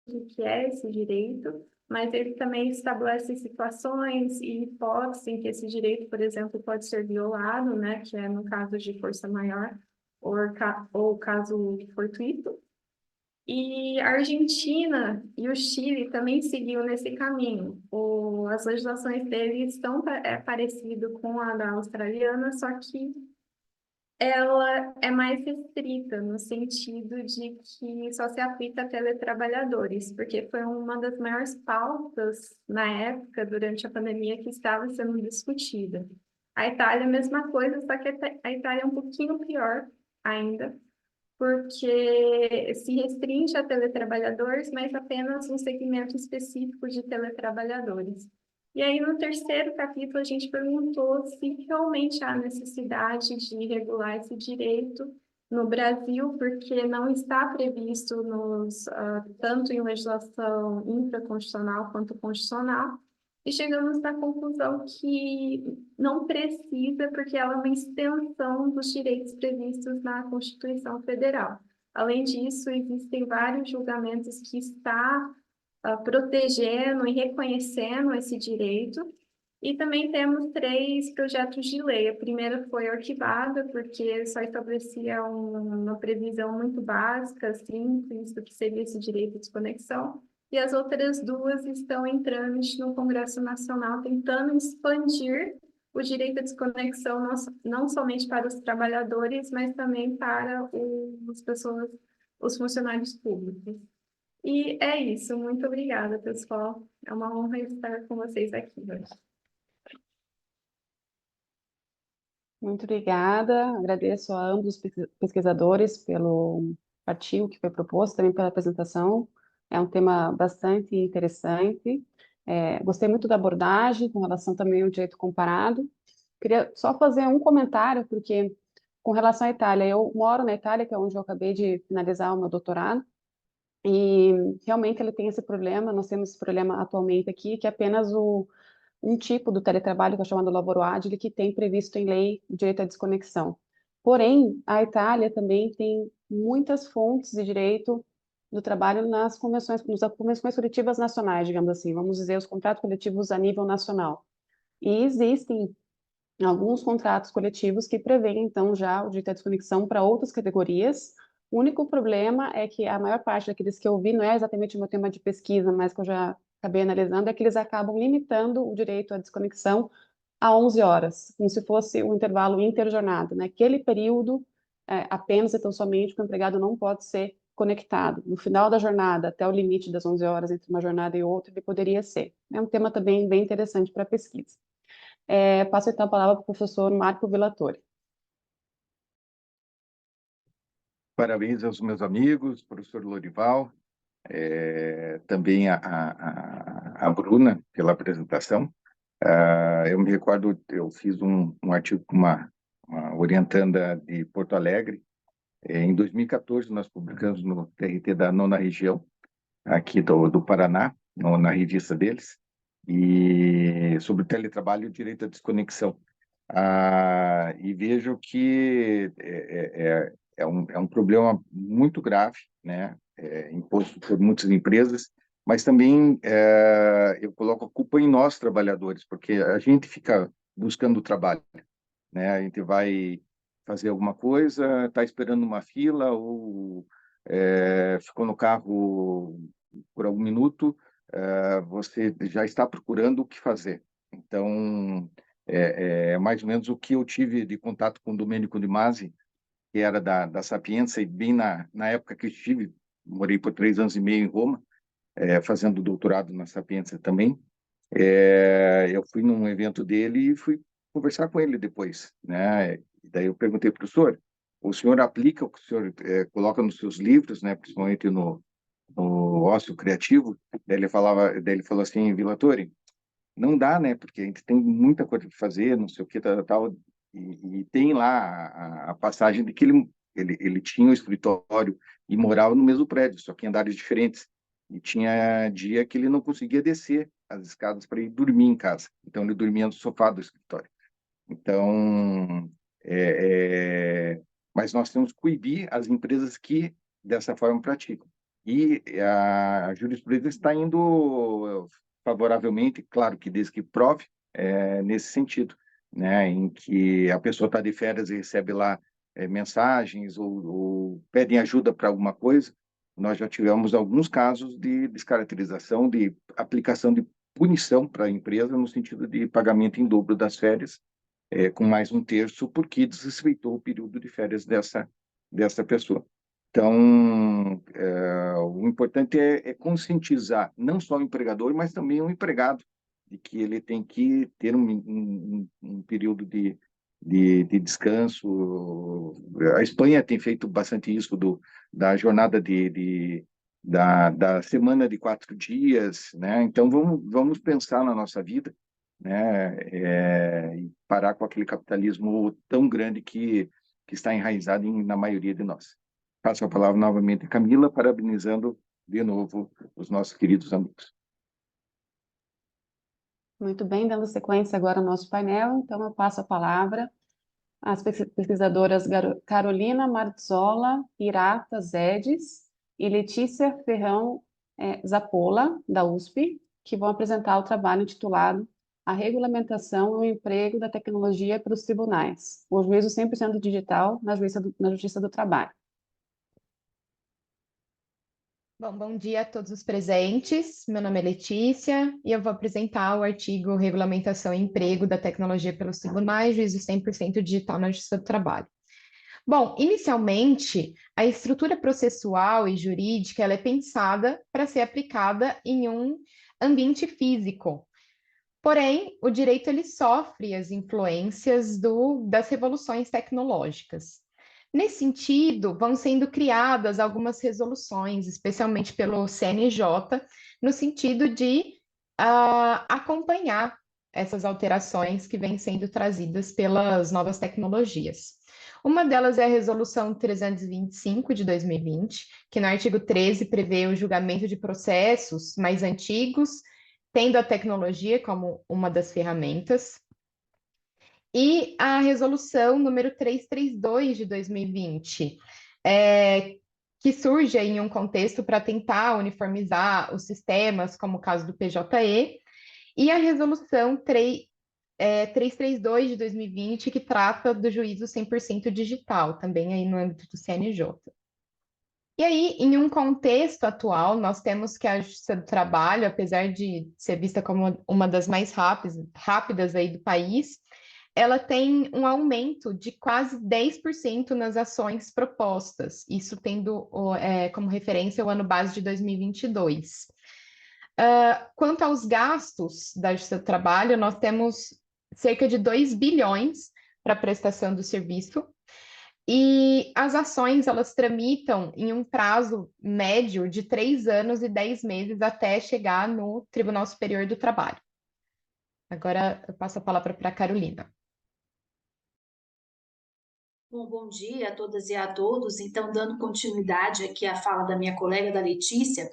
o que é esse direito, mas ele também estabelece situações e hipóteses em que esse direito, por exemplo, pode ser violado, né, que é no caso de força maior ou caso fortuito. E a Argentina e o Chile também seguiu nesse caminho. As legislações deles estão parecidas com a da australiana, só que ela é mais restrita no sentido de que só se aplica a teletrabalhadores, porque foi uma das maiores pautas na época, durante a pandemia, que estava sendo discutida. A Itália, a mesma coisa, só que a Itália é um pouquinho pior ainda, porque se restringe a teletrabalhadores, mas apenas um segmento específico de teletrabalhadores. E aí, no terceiro capítulo, a gente perguntou se realmente há necessidade de regular esse direito no Brasil, porque não está previsto tanto em legislação infraconstitucional quanto constitucional, e chegamos à conclusão que não precisa, porque ela é uma extensão dos direitos previstos na Constituição Federal. Além disso, existem vários julgamentos que estão protegendo e reconhecendo esse direito. E também temos 3 projetos de lei. A primeira foi arquivada, porque só estabelecia uma previsão muito básica, simples, do que seria esse direito de desconexão. E as outras 2 estão em trâmite no Congresso Nacional, tentando expandir o direito à desconexão não somente para os trabalhadores, mas também para os funcionários públicos. E é isso. Muito obrigada, pessoal. É uma honra estar com vocês aqui hoje. Muito obrigada, agradeço a ambos os pesquisadores pelo artigo que foi proposto, também pela apresentação. É um tema bastante interessante. Gostei muito da abordagem com relação também ao direito comparado. Queria só fazer um comentário, porque com relação à Itália, eu moro na Itália, que é onde eu acabei de finalizar o meu doutorado, e realmente ele tem esse problema, nós temos esse problema atualmente aqui, que é apenas um tipo do teletrabalho, que é chamado lavoro ágil, que tem previsto em lei o direito à desconexão. Porém, a Itália também tem muitas fontes de direito do trabalho nas convenções coletivas nacionais, digamos assim, vamos dizer, os contratos coletivos a nível nacional. E existem alguns contratos coletivos que prevêem, então, já o direito à desconexão para outras categorias. O único problema é que a maior parte daqueles que eu vi, não é exatamente o meu tema de pesquisa, mas que eu já acabei analisando, é que eles acabam limitando o direito à desconexão a 11 horas, como se fosse um intervalo interjornada, né? Aquele período, apenas e tão somente, que o empregado não pode ser conectado. No final da jornada, até o limite das 11 horas entre uma jornada e outra, ele poderia ser. É um tema também bem interessante para a pesquisa. Passo então a palavra para o professor Marco Villatori. Parabéns aos meus amigos, professor Lorival, também a Bruna pela apresentação. Eu me recordo, eu fiz um artigo com uma orientanda de Porto Alegre. Em 2014, nós publicamos no TRT da 9ª Região, aqui do Paraná, na revista deles, e sobre o teletrabalho e o direito à desconexão. E vejo que é um problema muito grave, né? Imposto por muitas empresas, mas também eu coloco a culpa em nós, trabalhadores, porque a gente fica buscando trabalho, né? A gente vai fazer alguma coisa, está esperando uma fila ou ficou no carro por algum minuto, você já está procurando o que fazer. Então, é mais ou menos o que eu tive de contato com o Domenico De Masi, que era da Sapienza, e bem na época que eu estive, morei por 3 anos e meio em Roma, fazendo doutorado na Sapienza também. Eu fui num evento dele e fui conversar com ele depois, né? E daí eu perguntei, professor, o senhor aplica o que o senhor coloca nos seus livros, né? Principalmente no ócio criativo? Daí ele falou assim, Villatori, não dá, né? Porque a gente tem muita coisa para fazer, não sei o que, tal. E tem lá a passagem de que ele tinha um escritório e morava no mesmo prédio, só que em andares diferentes. E tinha dia que ele não conseguia descer as escadas para ir dormir em casa. Então, ele dormia no sofá do escritório. Então, mas nós temos que coibir as empresas que dessa forma praticam. E a jurisprudência está indo favoravelmente, claro que desde que prove, nesse sentido, né, em que a pessoa está de férias e recebe lá mensagens ou pedem ajuda para alguma coisa. Nós já tivemos alguns casos de descaracterização, de aplicação de punição para a empresa no sentido de pagamento em dobro das férias, com mais um terço, porque desrespeitou o período de férias dessa pessoa. Então, o importante é conscientizar não só o empregador, mas também o empregado, de que ele tem que ter um período de descanso. A Espanha tem feito bastante isso da jornada da semana de 4 dias, né? Então, vamos pensar na nossa vida, né? E parar com aquele capitalismo tão grande que está enraizado na maioria de nós. Passo a palavra novamente a Camila, parabenizando de novo os nossos queridos amigos. Muito bem, dando sequência agora ao nosso painel, então eu passo a palavra às pesquisadoras Carolina Marzola Pirata Zedes e Letícia Ferrão Zapola, da USP, que vão apresentar o trabalho intitulado A Regulamentação e o Emprego da Tecnologia para os Tribunais, o juízo 100% digital na Justiça do Trabalho. Bom dia a todos os presentes. Meu nome é Letícia e eu vou apresentar o artigo Regulamentação e Emprego da Tecnologia pelos Tribunais, juízo 100% digital na Justiça do Trabalho. Bom, inicialmente, a estrutura processual e jurídica ela é pensada para ser aplicada em um ambiente físico. Porém, o direito ele sofre as influências das revoluções tecnológicas. Nesse sentido, vão sendo criadas algumas resoluções, especialmente pelo CNJ, no sentido de acompanhar essas alterações que vêm sendo trazidas pelas novas tecnologias. Uma delas é a Resolução 325 de 2020, que no artigo 13 prevê o julgamento de processos mais antigos, tendo a tecnologia como uma das ferramentas. E a resolução número 332 de 2020, que surge em um contexto para tentar uniformizar os sistemas, como o caso do PJE, e a resolução 332 de 2020, que trata do juízo 100% digital, também aí no âmbito do CNJ. E aí, em um contexto atual, nós temos que a Justiça do Trabalho, apesar de ser vista como uma das mais rápidas aí do país, ela tem um aumento de quase 10% nas ações propostas, isso tendo como referência o ano base de 2022. Quanto aos gastos da Justiça do Trabalho, nós temos cerca de 2 bilhões para a prestação do serviço, e as ações, elas tramitam em um prazo médio de 3 anos e 10 meses até chegar no Tribunal Superior do Trabalho. Agora eu passo a palavra para a Carolina. Bom dia a todas e a todos. Então, dando continuidade aqui à fala da minha colega, da Letícia,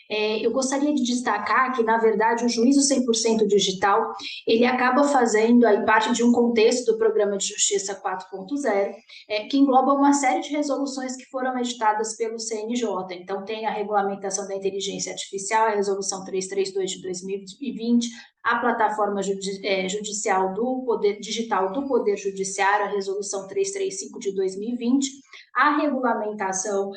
eu gostaria de destacar que, na verdade, o juízo 100% digital, ele acaba fazendo aí parte de um contexto do Programa de Justiça 4.0, que engloba uma série de resoluções que foram editadas pelo CNJ. Então, tem a regulamentação da inteligência artificial, a resolução 332 de 2020, a plataforma judicial do Poder Digital do Poder Judiciário, a resolução 335 de 2020, a regulamentação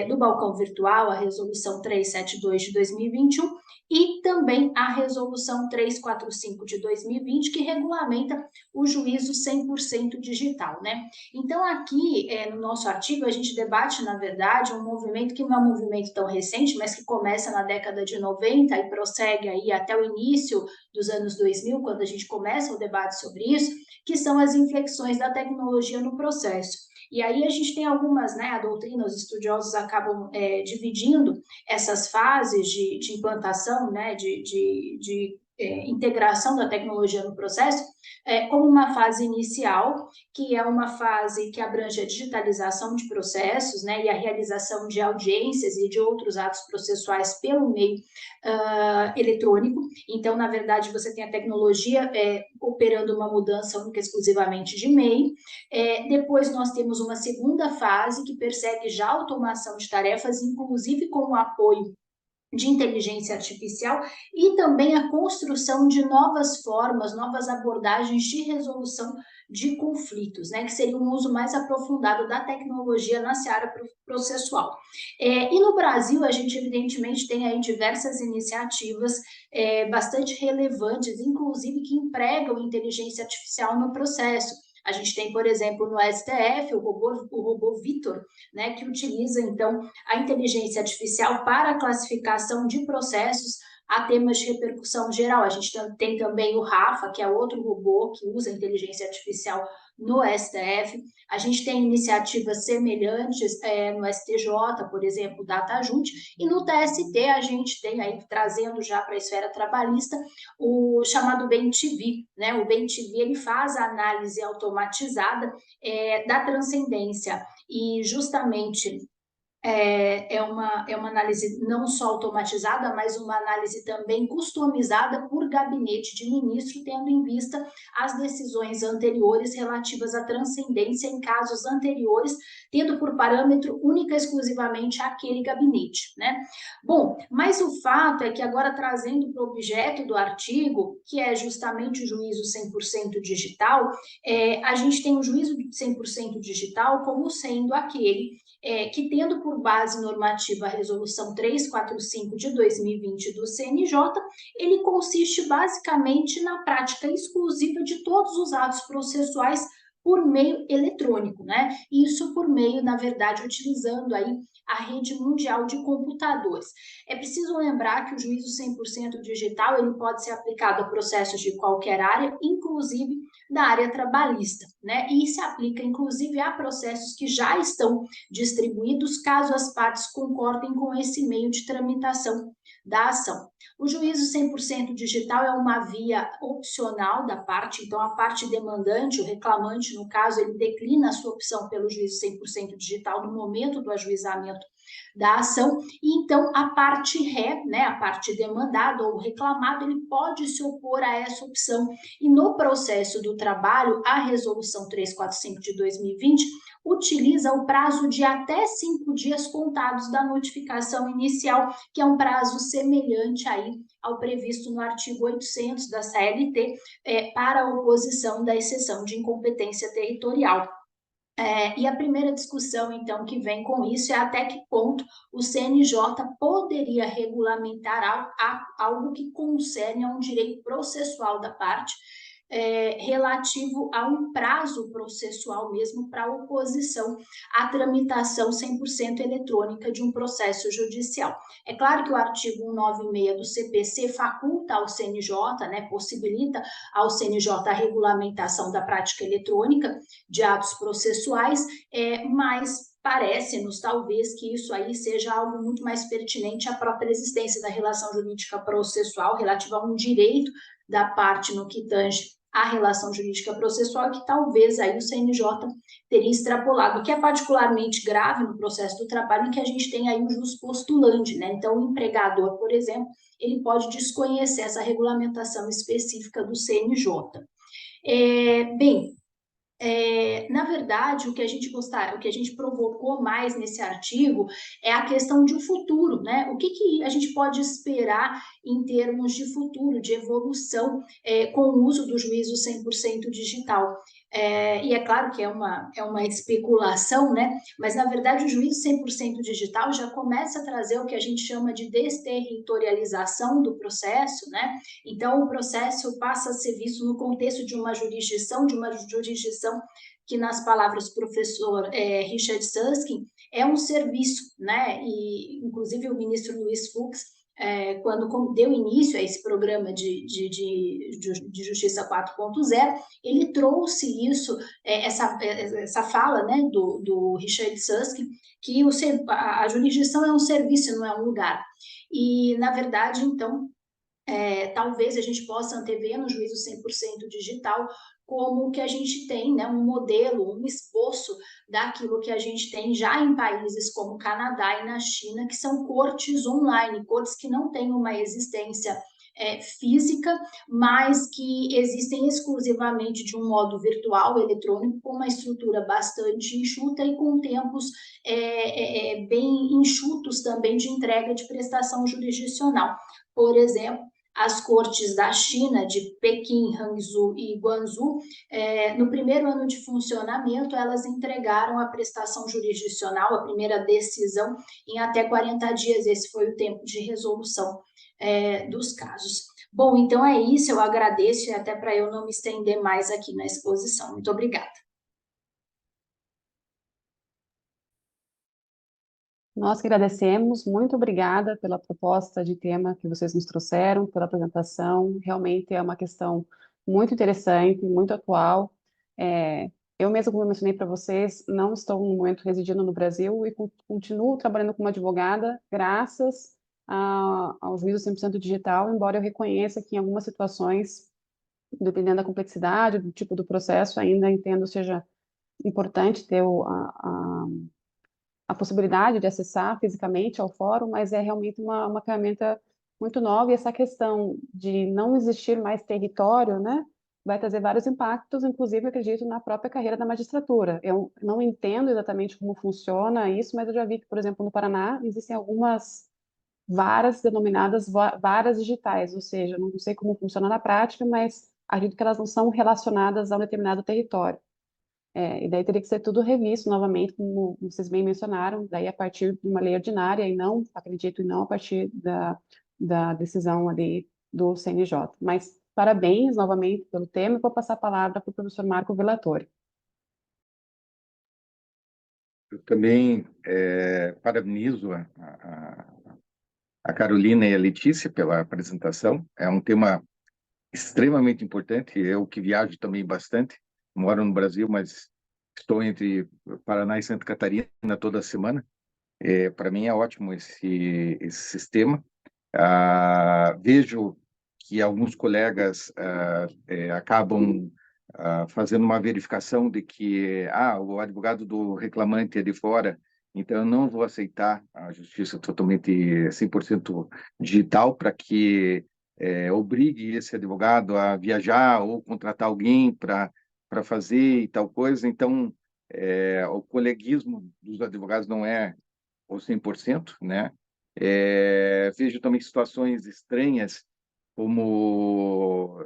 do balcão virtual, a resolução 372 de 2021, e também a resolução 345 de 2020, que regulamenta o juízo 100% digital, né? Então, aqui no nosso artigo, a gente debate, na verdade, um movimento que não é um movimento tão recente, mas que começa na década de 90 e prossegue aí até o início dos anos 2000, quando a gente começa o debate sobre isso, que são as inflexões da tecnologia no processo. E aí a gente tem algumas, né, a doutrina, os estudiosos acabam dividindo essas fases de implantação, né, de integração da tecnologia no processo, como uma fase inicial, que é uma fase que abrange a digitalização de processos, né, e a realização de audiências e de outros atos processuais pelo meio eletrônico. Então, na verdade, você tem a tecnologia operando uma mudança única e exclusivamente de meio. Depois, nós temos uma segunda fase que persegue já a automação de tarefas, inclusive com o apoio de inteligência artificial e também a construção de novas formas, novas abordagens de resolução de conflitos, né, que seria um uso mais aprofundado da tecnologia na seara processual. E no Brasil, a gente evidentemente tem aí diversas iniciativas bastante relevantes, inclusive que empregam inteligência artificial no processo. A gente tem, por exemplo, no STF, o robô Vitor, né, que utiliza, então, a inteligência artificial para a classificação de processos a temas de repercussão geral. A gente tem também o Rafa, que é outro robô que usa inteligência artificial no STF. A gente tem iniciativas semelhantes no STJ, por exemplo, DataJunt, e no TST a gente tem aí, trazendo já para a esfera trabalhista, o chamado BEM-TV, né? O BEM-TV, ele faz a análise automatizada da transcendência, e justamente é uma análise não só automatizada, mas uma análise também customizada por gabinete de ministro, tendo em vista as decisões anteriores relativas à transcendência em casos anteriores, tendo por parâmetro única e exclusivamente aquele gabinete, né? Bom, mas o fato é que agora, trazendo para o objeto do artigo, que é justamente o juízo 100% digital, a gente tem o juízo 100% digital como sendo aquele que, tendo por base normativa a Resolução 345 de 2020 do CNJ, ele consiste basicamente na prática exclusiva de todos os atos processuais por meio eletrônico, né? Isso por meio, na verdade, utilizando aí a rede mundial de computadores. É preciso lembrar que o juízo 100% digital, ele pode ser aplicado a processos de qualquer área, inclusive da área trabalhista, né? E se aplica, inclusive, a processos que já estão distribuídos, caso as partes concordem com esse meio de tramitação da ação. O juízo 100% digital é uma via opcional da parte, então a parte demandante, o reclamante, no caso, ele declina a sua opção pelo juízo 100% digital no momento do ajuizamento da ação, e então a parte ré, né, a parte demandada ou reclamado, ele pode se opor a essa opção, e no processo do trabalho, a Resolução 345 de 2020 utiliza o prazo de até 5 dias contados da notificação inicial, que é um prazo semelhante aí ao previsto no artigo 800 da CLT, para a oposição da exceção de incompetência territorial. E a primeira discussão, então, que vem com isso é até que ponto o CNJ poderia regulamentar algo que concerne a um direito processual da parte, relativo a um prazo processual mesmo para oposição à tramitação 100% eletrônica de um processo judicial. É claro que o artigo 196 do CPC faculta ao CNJ, né, possibilita ao CNJ a regulamentação da prática eletrônica de atos processuais, mas parece-nos, talvez, que isso aí seja algo muito mais pertinente à própria existência da relação jurídica processual relativa a um direito da parte no que tange a relação jurídica processual, que talvez aí o CNJ teria extrapolado, o que é particularmente grave no processo do trabalho, em que a gente tem aí o jus postulante, né? Então, o empregador, por exemplo, ele pode desconhecer essa regulamentação específica do CNJ. Na verdade, o que a gente provocou mais nesse artigo é a questão de um futuro, né? O que a gente pode esperar em termos de futuro, de evolução, com o uso do juízo 100% digital? E é claro que é uma especulação, né? Mas, na verdade, o juízo 100% digital já começa a trazer o que a gente chama de desterritorialização do processo, né? Então, o processo passa a ser visto no contexto de uma jurisdição que, nas palavras do professor Richard Susskind, é um serviço, né? E, inclusive, o ministro Luiz Fux, quando deu início a esse programa de Justiça 4.0, ele trouxe isso, essa fala, né, do Richard Susskind, que a jurisdição é um serviço, não é um lugar. E, na verdade, então, talvez a gente possa antever no juízo 100% digital como que a gente tem, né, um modelo, um esboço daquilo que a gente tem já em países como Canadá e na China, que são cortes online, cortes que não têm uma existência física, mas que existem exclusivamente de um modo virtual, eletrônico, com uma estrutura bastante enxuta e com tempos bem enxutos também de entrega de prestação jurisdicional. Por exemplo, as cortes da China, de Pequim, Hangzhou e Guangzhou, no primeiro ano de funcionamento, elas entregaram a prestação jurisdicional, a primeira decisão, em até 40 dias. Esse foi o tempo de resolução dos casos. Bom, então é isso, eu agradeço, e até para eu não me estender mais aqui na exposição. Muito obrigada. Nós que agradecemos, muito obrigada pela proposta de tema que vocês nos trouxeram, pela apresentação. Realmente é uma questão muito interessante, muito atual. Eu mesma, como eu mencionei para vocês, não estou no momento residindo no Brasil e continuo trabalhando como advogada, graças ao juízo 100% digital, embora eu reconheça que em algumas situações, dependendo da complexidade, do tipo do processo, ainda entendo seja importante ter a possibilidade de acessar fisicamente ao fórum, mas é realmente uma ferramenta muito nova, e essa questão de não existir mais território, né, vai trazer vários impactos, inclusive, acredito, na própria carreira da magistratura. Eu não entendo exatamente como funciona isso, mas eu já vi que, por exemplo, no Paraná, existem algumas varas denominadas varas digitais, ou seja, não sei como funciona na prática, mas acredito que elas não são relacionadas a um determinado território. E daí teria que ser tudo revisto novamente, como vocês bem mencionaram, daí a partir de uma lei ordinária, e não, acredito, e não a partir da decisão ali do CNJ. Mas parabéns novamente pelo tema, e vou passar a palavra para o professor Marco Villatori. Eu também parabenizo a Carolina e a Letícia pela apresentação. É um tema extremamente importante. Eu que viajo também bastante, moro no Brasil, mas estou entre Paraná e Santa Catarina toda semana. Para mim é ótimo esse sistema. Vejo que alguns colegas acabam fazendo uma verificação de que o advogado do reclamante é de fora, então eu não vou aceitar a justiça totalmente 100% digital para que obrigue esse advogado a viajar ou contratar alguém para fazer e tal coisa. Então, o coleguismo dos advogados não é o 100%, né? Vejo também situações estranhas, como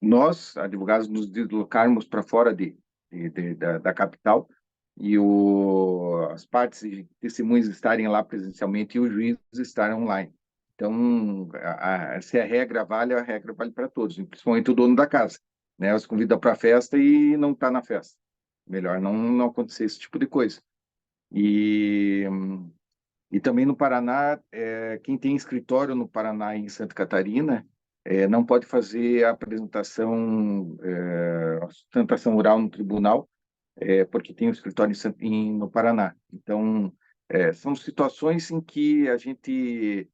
nós, advogados, nos deslocarmos para fora da capital e as partes e testemunhas estarem lá presencialmente e os juízes estarem online. Então, se a regra vale para todos, principalmente o dono da casa, né? Os convida para a festa e não está na festa. Melhor não acontecer esse tipo de coisa. E também no Paraná, quem tem escritório no Paraná e em Santa Catarina não pode fazer a apresentação, a sustentação oral no tribunal, porque tem o escritório no Paraná. Então, são situações em que a gente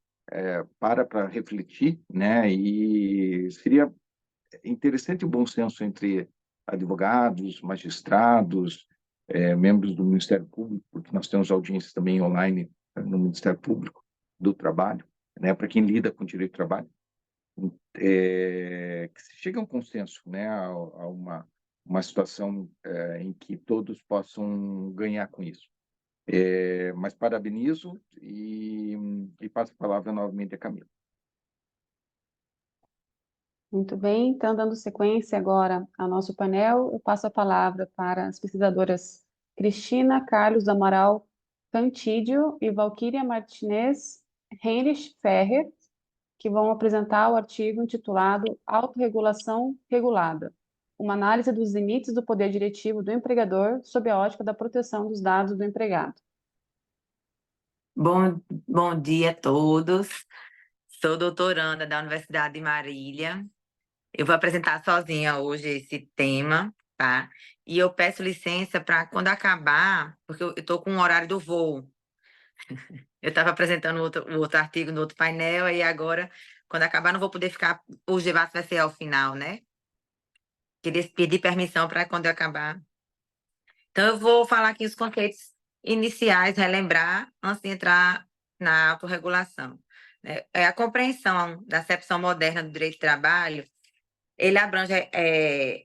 para refletir, né? E seria interessante o bom senso entre advogados, magistrados, membros do Ministério Público, porque nós temos audiências também online no Ministério Público do Trabalho, né, para quem lida com direito do trabalho, que se chegue a um consenso, né, a uma situação em que todos possam ganhar com isso. Mas parabenizo e passo a palavra novamente a Camila. Muito bem, então, dando sequência agora ao nosso painel, eu passo a palavra para as pesquisadoras Cristina Carlos do Amaral Cantídio e Valquíria Martinez Heinrich Ferrer, que vão apresentar o artigo intitulado Autorregulação Regulada, uma análise dos limites do poder diretivo do empregador sob a ótica da proteção dos dados do empregado. Bom dia a todos. Sou doutoranda da Universidade de Marília. Eu vou apresentar sozinha hoje esse tema, tá? E eu peço licença para quando acabar, porque eu estou com o horário do voo. Eu estava apresentando o outro artigo no outro painel, e agora, quando acabar, não vou poder ficar, o debate vai ser ao final, né? Queria pedir permissão para quando eu acabar. Então, eu vou falar aqui os conceitos iniciais, relembrar, antes de entrar na autorregulação. A compreensão da acepção moderna do direito do trabalho, ele abrange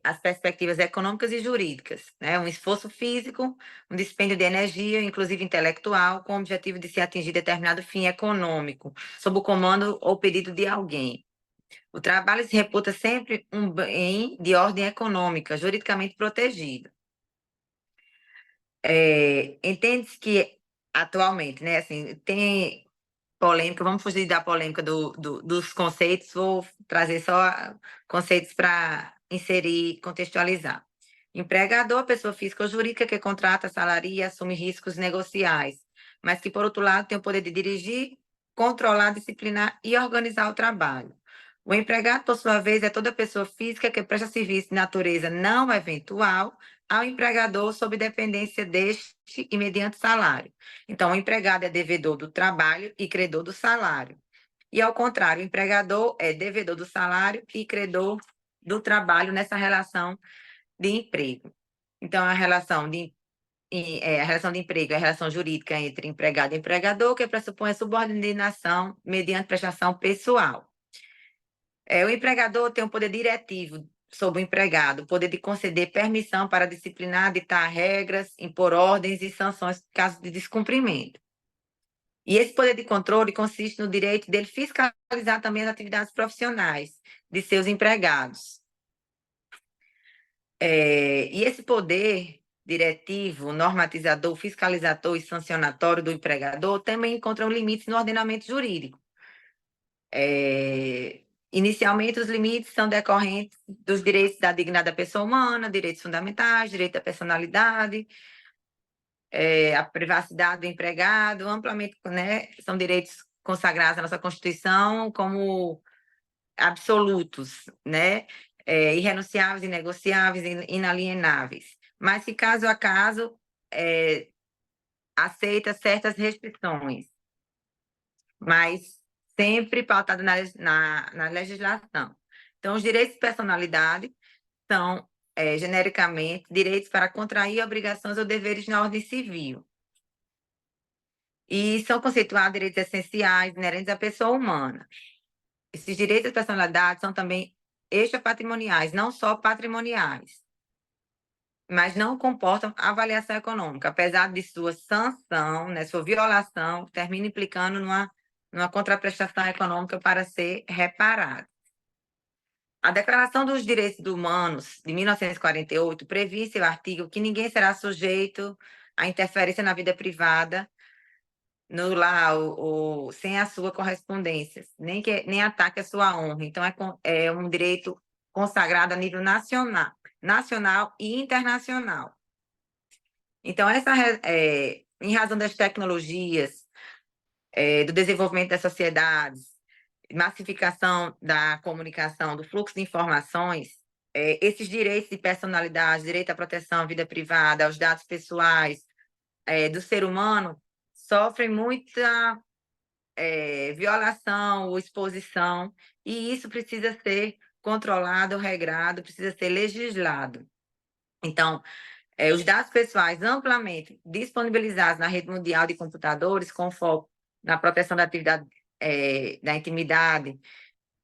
as perspectivas econômicas e jurídicas, né? Um esforço físico, um dispêndio de energia, inclusive intelectual, com o objetivo de se atingir determinado fim econômico, sob o comando ou pedido de alguém. O trabalho se reputa sempre um bem de ordem econômica, juridicamente protegido. Entende-se que, atualmente, né, assim, tem polêmica, vamos fugir da polêmica dos conceitos, vou trazer só conceitos para inserir, contextualizar. Empregador, pessoa física ou jurídica que contrata, salaria e assume riscos negociais, mas que, por outro lado, tem o poder de dirigir, controlar, disciplinar e organizar o trabalho. O empregado, por sua vez, é toda pessoa física que presta serviço de natureza não eventual ao empregador sob dependência deste e mediante salário. Então, o empregado é devedor do trabalho e credor do salário. E, ao contrário, o empregador é devedor do salário e credor do trabalho nessa relação de emprego. Então, a relação de emprego é a relação jurídica entre empregado e empregador, que pressupõe a subordinação mediante prestação pessoal. O empregador tem um poder diretivo sobre o empregado, o poder de conceder permissão para disciplinar, ditar regras, impor ordens e sanções em caso de descumprimento. E esse poder de controle consiste no direito dele fiscalizar também as atividades profissionais de seus empregados. E esse poder diretivo, normatizador, fiscalizador e sancionatório do empregador também encontram limites no ordenamento jurídico. Inicialmente, os limites são decorrentes dos direitos da dignidade da pessoa humana, direitos fundamentais, direito da personalidade, a privacidade do empregado, amplamente, né, são direitos consagrados na nossa Constituição como absolutos, né, irrenunciáveis, inegociáveis, inalienáveis. Mas que, caso a caso, aceita certas restrições, mas sempre pautado na legislação. Então, os direitos de personalidade são, genericamente, direitos para contrair obrigações ou deveres na ordem civil. E são conceituados direitos essenciais, inerentes à pessoa humana. Esses direitos de personalidade são também extrapatrimoniais, não só patrimoniais, mas não comportam avaliação econômica, apesar de sua sanção, né, sua violação, termina implicando numa contraprestação econômica para ser reparada. A Declaração dos Direitos Humanos, de 1948, prevê em seu artigo que ninguém será sujeito à interferência na vida privada, no lar ou sem a sua correspondência, nem ataque à sua honra. Então, é um direito consagrado a nível nacional e internacional. Então, em razão das tecnologias, do desenvolvimento das sociedades, massificação da comunicação, do fluxo de informações, esses direitos de personalidade, direito à proteção à vida privada, aos dados pessoais do ser humano, sofrem muita violação ou exposição, e isso precisa ser controlado, regrado, precisa ser legislado. Então, os dados pessoais amplamente disponibilizados na rede mundial de computadores, com foco na proteção da atividade da intimidade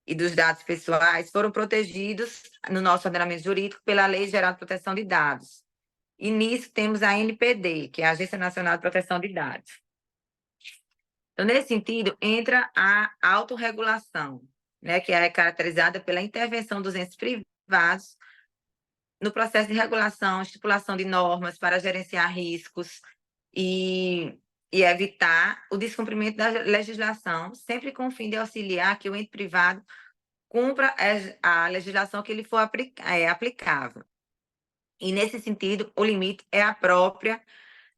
e dos dados pessoais, foram protegidos no nosso ordenamento jurídico pela Lei Geral de Proteção de Dados. E nisso temos a ANPD, que é a Agência Nacional de Proteção de Dados. Então, nesse sentido, entra a autorregulação, né, que é caracterizada pela intervenção dos entes privados no processo de regulação, estipulação de normas para gerenciar riscos e evitar o descumprimento da legislação, sempre com o fim de auxiliar que o ente privado cumpra a legislação que lhe for aplicável. E, nesse sentido, o limite é a própria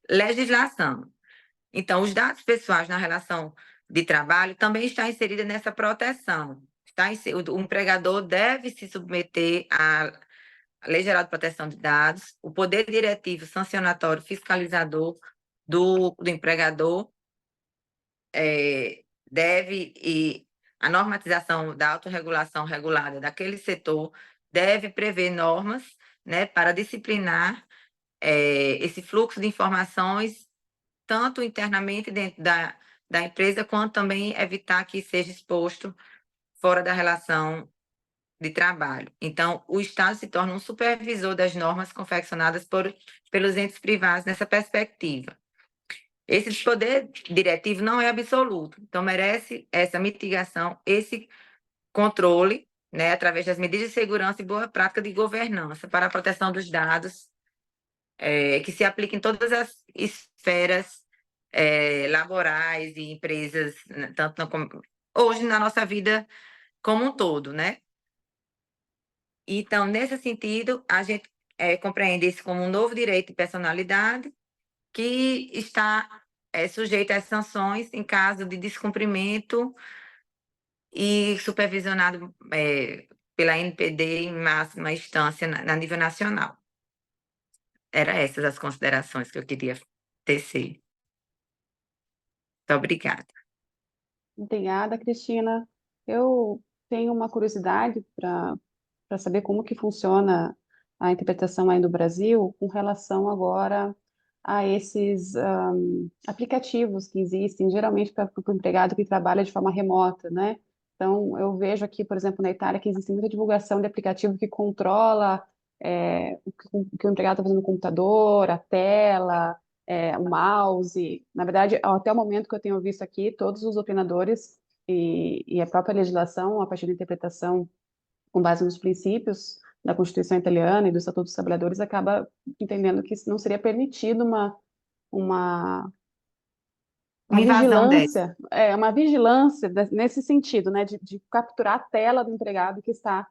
legislação. Então, os dados pessoais na relação de trabalho também estão inseridos nessa proteção. O empregador deve se submeter à Lei Geral de Proteção de Dados, o poder diretivo, sancionatório, fiscalizador do empregador, e a normatização da autorregulação regulada daquele setor deve prever normas, né, para disciplinar esse fluxo de informações, tanto internamente dentro da empresa, quanto também evitar que seja exposto fora da relação de trabalho. Então, o Estado se torna um supervisor das normas confeccionadas pelos entes privados nessa perspectiva. Esse poder diretivo não é absoluto, então merece essa mitigação, esse controle, né, através das medidas de segurança e boa prática de governança para a proteção dos dados, que se aplica em todas as esferas laborais e empresas, né, tanto hoje na nossa vida como um todo, né? Então, nesse sentido, a gente compreende isso como um novo direito de personalidade que está sujeito às sanções em caso de descumprimento e supervisionado pela NPD em máxima instância na nível nacional. Eram essas as considerações que eu queria tecer. Muito obrigada. Obrigada, Cristina. Eu tenho uma curiosidade para saber como que funciona a interpretação aí no Brasil com relação agora a esses aplicativos que existem, geralmente para o empregado que trabalha de forma remota, né? Então, eu vejo aqui, por exemplo, na Itália, que existe muita divulgação de aplicativo que controla o que o empregado está fazendo no computador, a tela, o mouse. Na verdade, até o momento que eu tenho visto aqui, todos os opinadores e a própria legislação, a partir da interpretação com base nos princípios da Constituição italiana e do Estatuto dos Trabalhadores, acaba entendendo que não seria permitido uma Invasão dessa. vigilância nesse sentido, né, de capturar a tela do empregado que está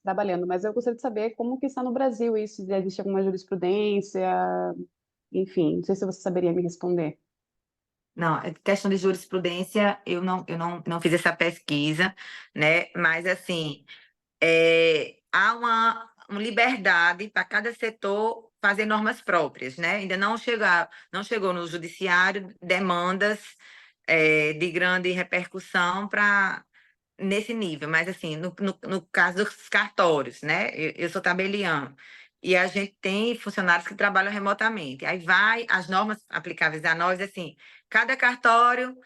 trabalhando. Mas eu gostaria de saber como que está no Brasil isso, se existe alguma jurisprudência, enfim, não sei se você saberia me responder. Não, questão de jurisprudência, eu não fiz essa pesquisa, né? Mas, assim, há uma liberdade para cada setor fazer normas próprias, né? Ainda não chegou no judiciário demandas de grande repercussão nesse nível, mas assim, no caso dos cartórios, né? Eu sou tabelião, e a gente tem funcionários que trabalham remotamente. Aí as normas aplicáveis a nós, assim, cada cartório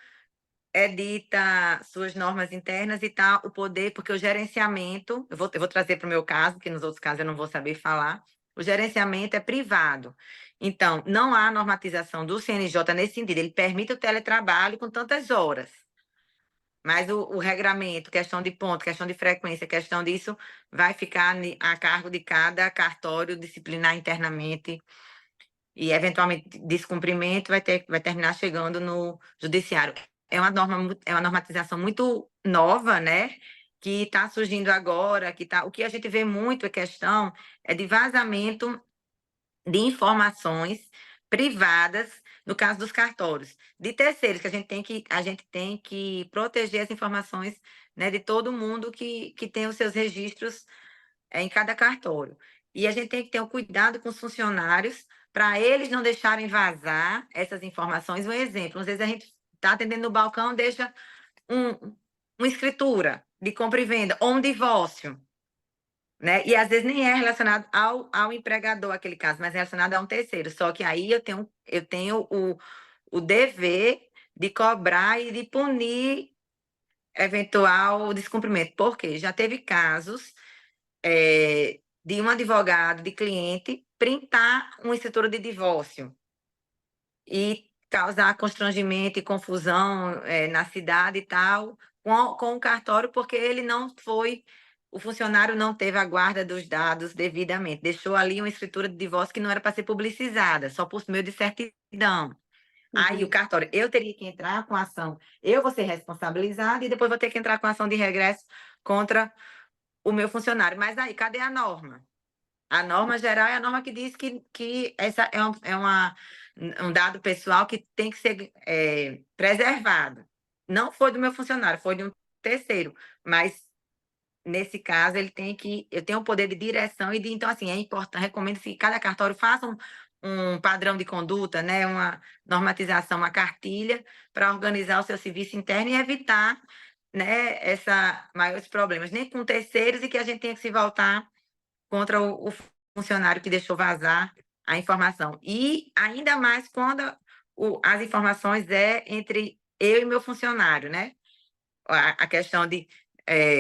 edita suas normas internas e tal, o poder, porque o gerenciamento, eu vou trazer para o meu caso, que nos outros casos eu não vou saber falar, o gerenciamento é privado. Então, não há normatização do CNJ nesse sentido, ele permite o teletrabalho com tantas horas. Mas o regramento, questão de ponto, questão de frequência, questão disso, vai ficar a cargo de cada cartório disciplinar internamente e, eventualmente, descumprimento vai terminar chegando no judiciário. É uma normatização muito nova, né? Que está surgindo agora, o que a gente vê muito é questão de vazamento de informações privadas, no caso dos cartórios, de terceiros, que a gente tem que proteger as informações, né, de todo mundo que tem os seus registros em cada cartório. E a gente tem que ter um cuidado com os funcionários para eles não deixarem vazar essas informações. Um exemplo, às vezes a gente está atendendo no balcão, deixa uma escritura de compra e venda ou um divórcio, né? E às vezes nem é relacionado ao empregador, aquele caso, mas é relacionado a um terceiro. Só que aí eu tenho o dever de cobrar e de punir eventual descumprimento. Por quê? Já teve casos de um advogado, de cliente, printar uma escritura de divórcio e causar constrangimento e confusão na cidade e tal, com o cartório, porque ele não foi, o funcionário não teve a guarda dos dados devidamente, deixou ali uma escritura de divórcio que não era para ser publicizada, só por meio de certidão. Aí o cartório, eu teria que entrar com ação, eu vou ser responsabilizada e depois vou ter que entrar com ação de regresso contra o meu funcionário. Mas aí, cadê a norma? A norma geral é a norma que diz que essa um dado pessoal que tem que ser preservado. Não foi do meu funcionário, foi de um terceiro. Mas, nesse caso, eu tenho o poder de direção então, assim, é importante, recomendo que cada cartório faça um padrão de conduta, né, uma normatização, uma cartilha para organizar o seu serviço interno e evitar, né, maiores problemas, nem com terceiros e que a gente tenha que se voltar contra o funcionário que deixou vazar a informação. E ainda mais quando as informações entre eu e meu funcionário, né? A questão de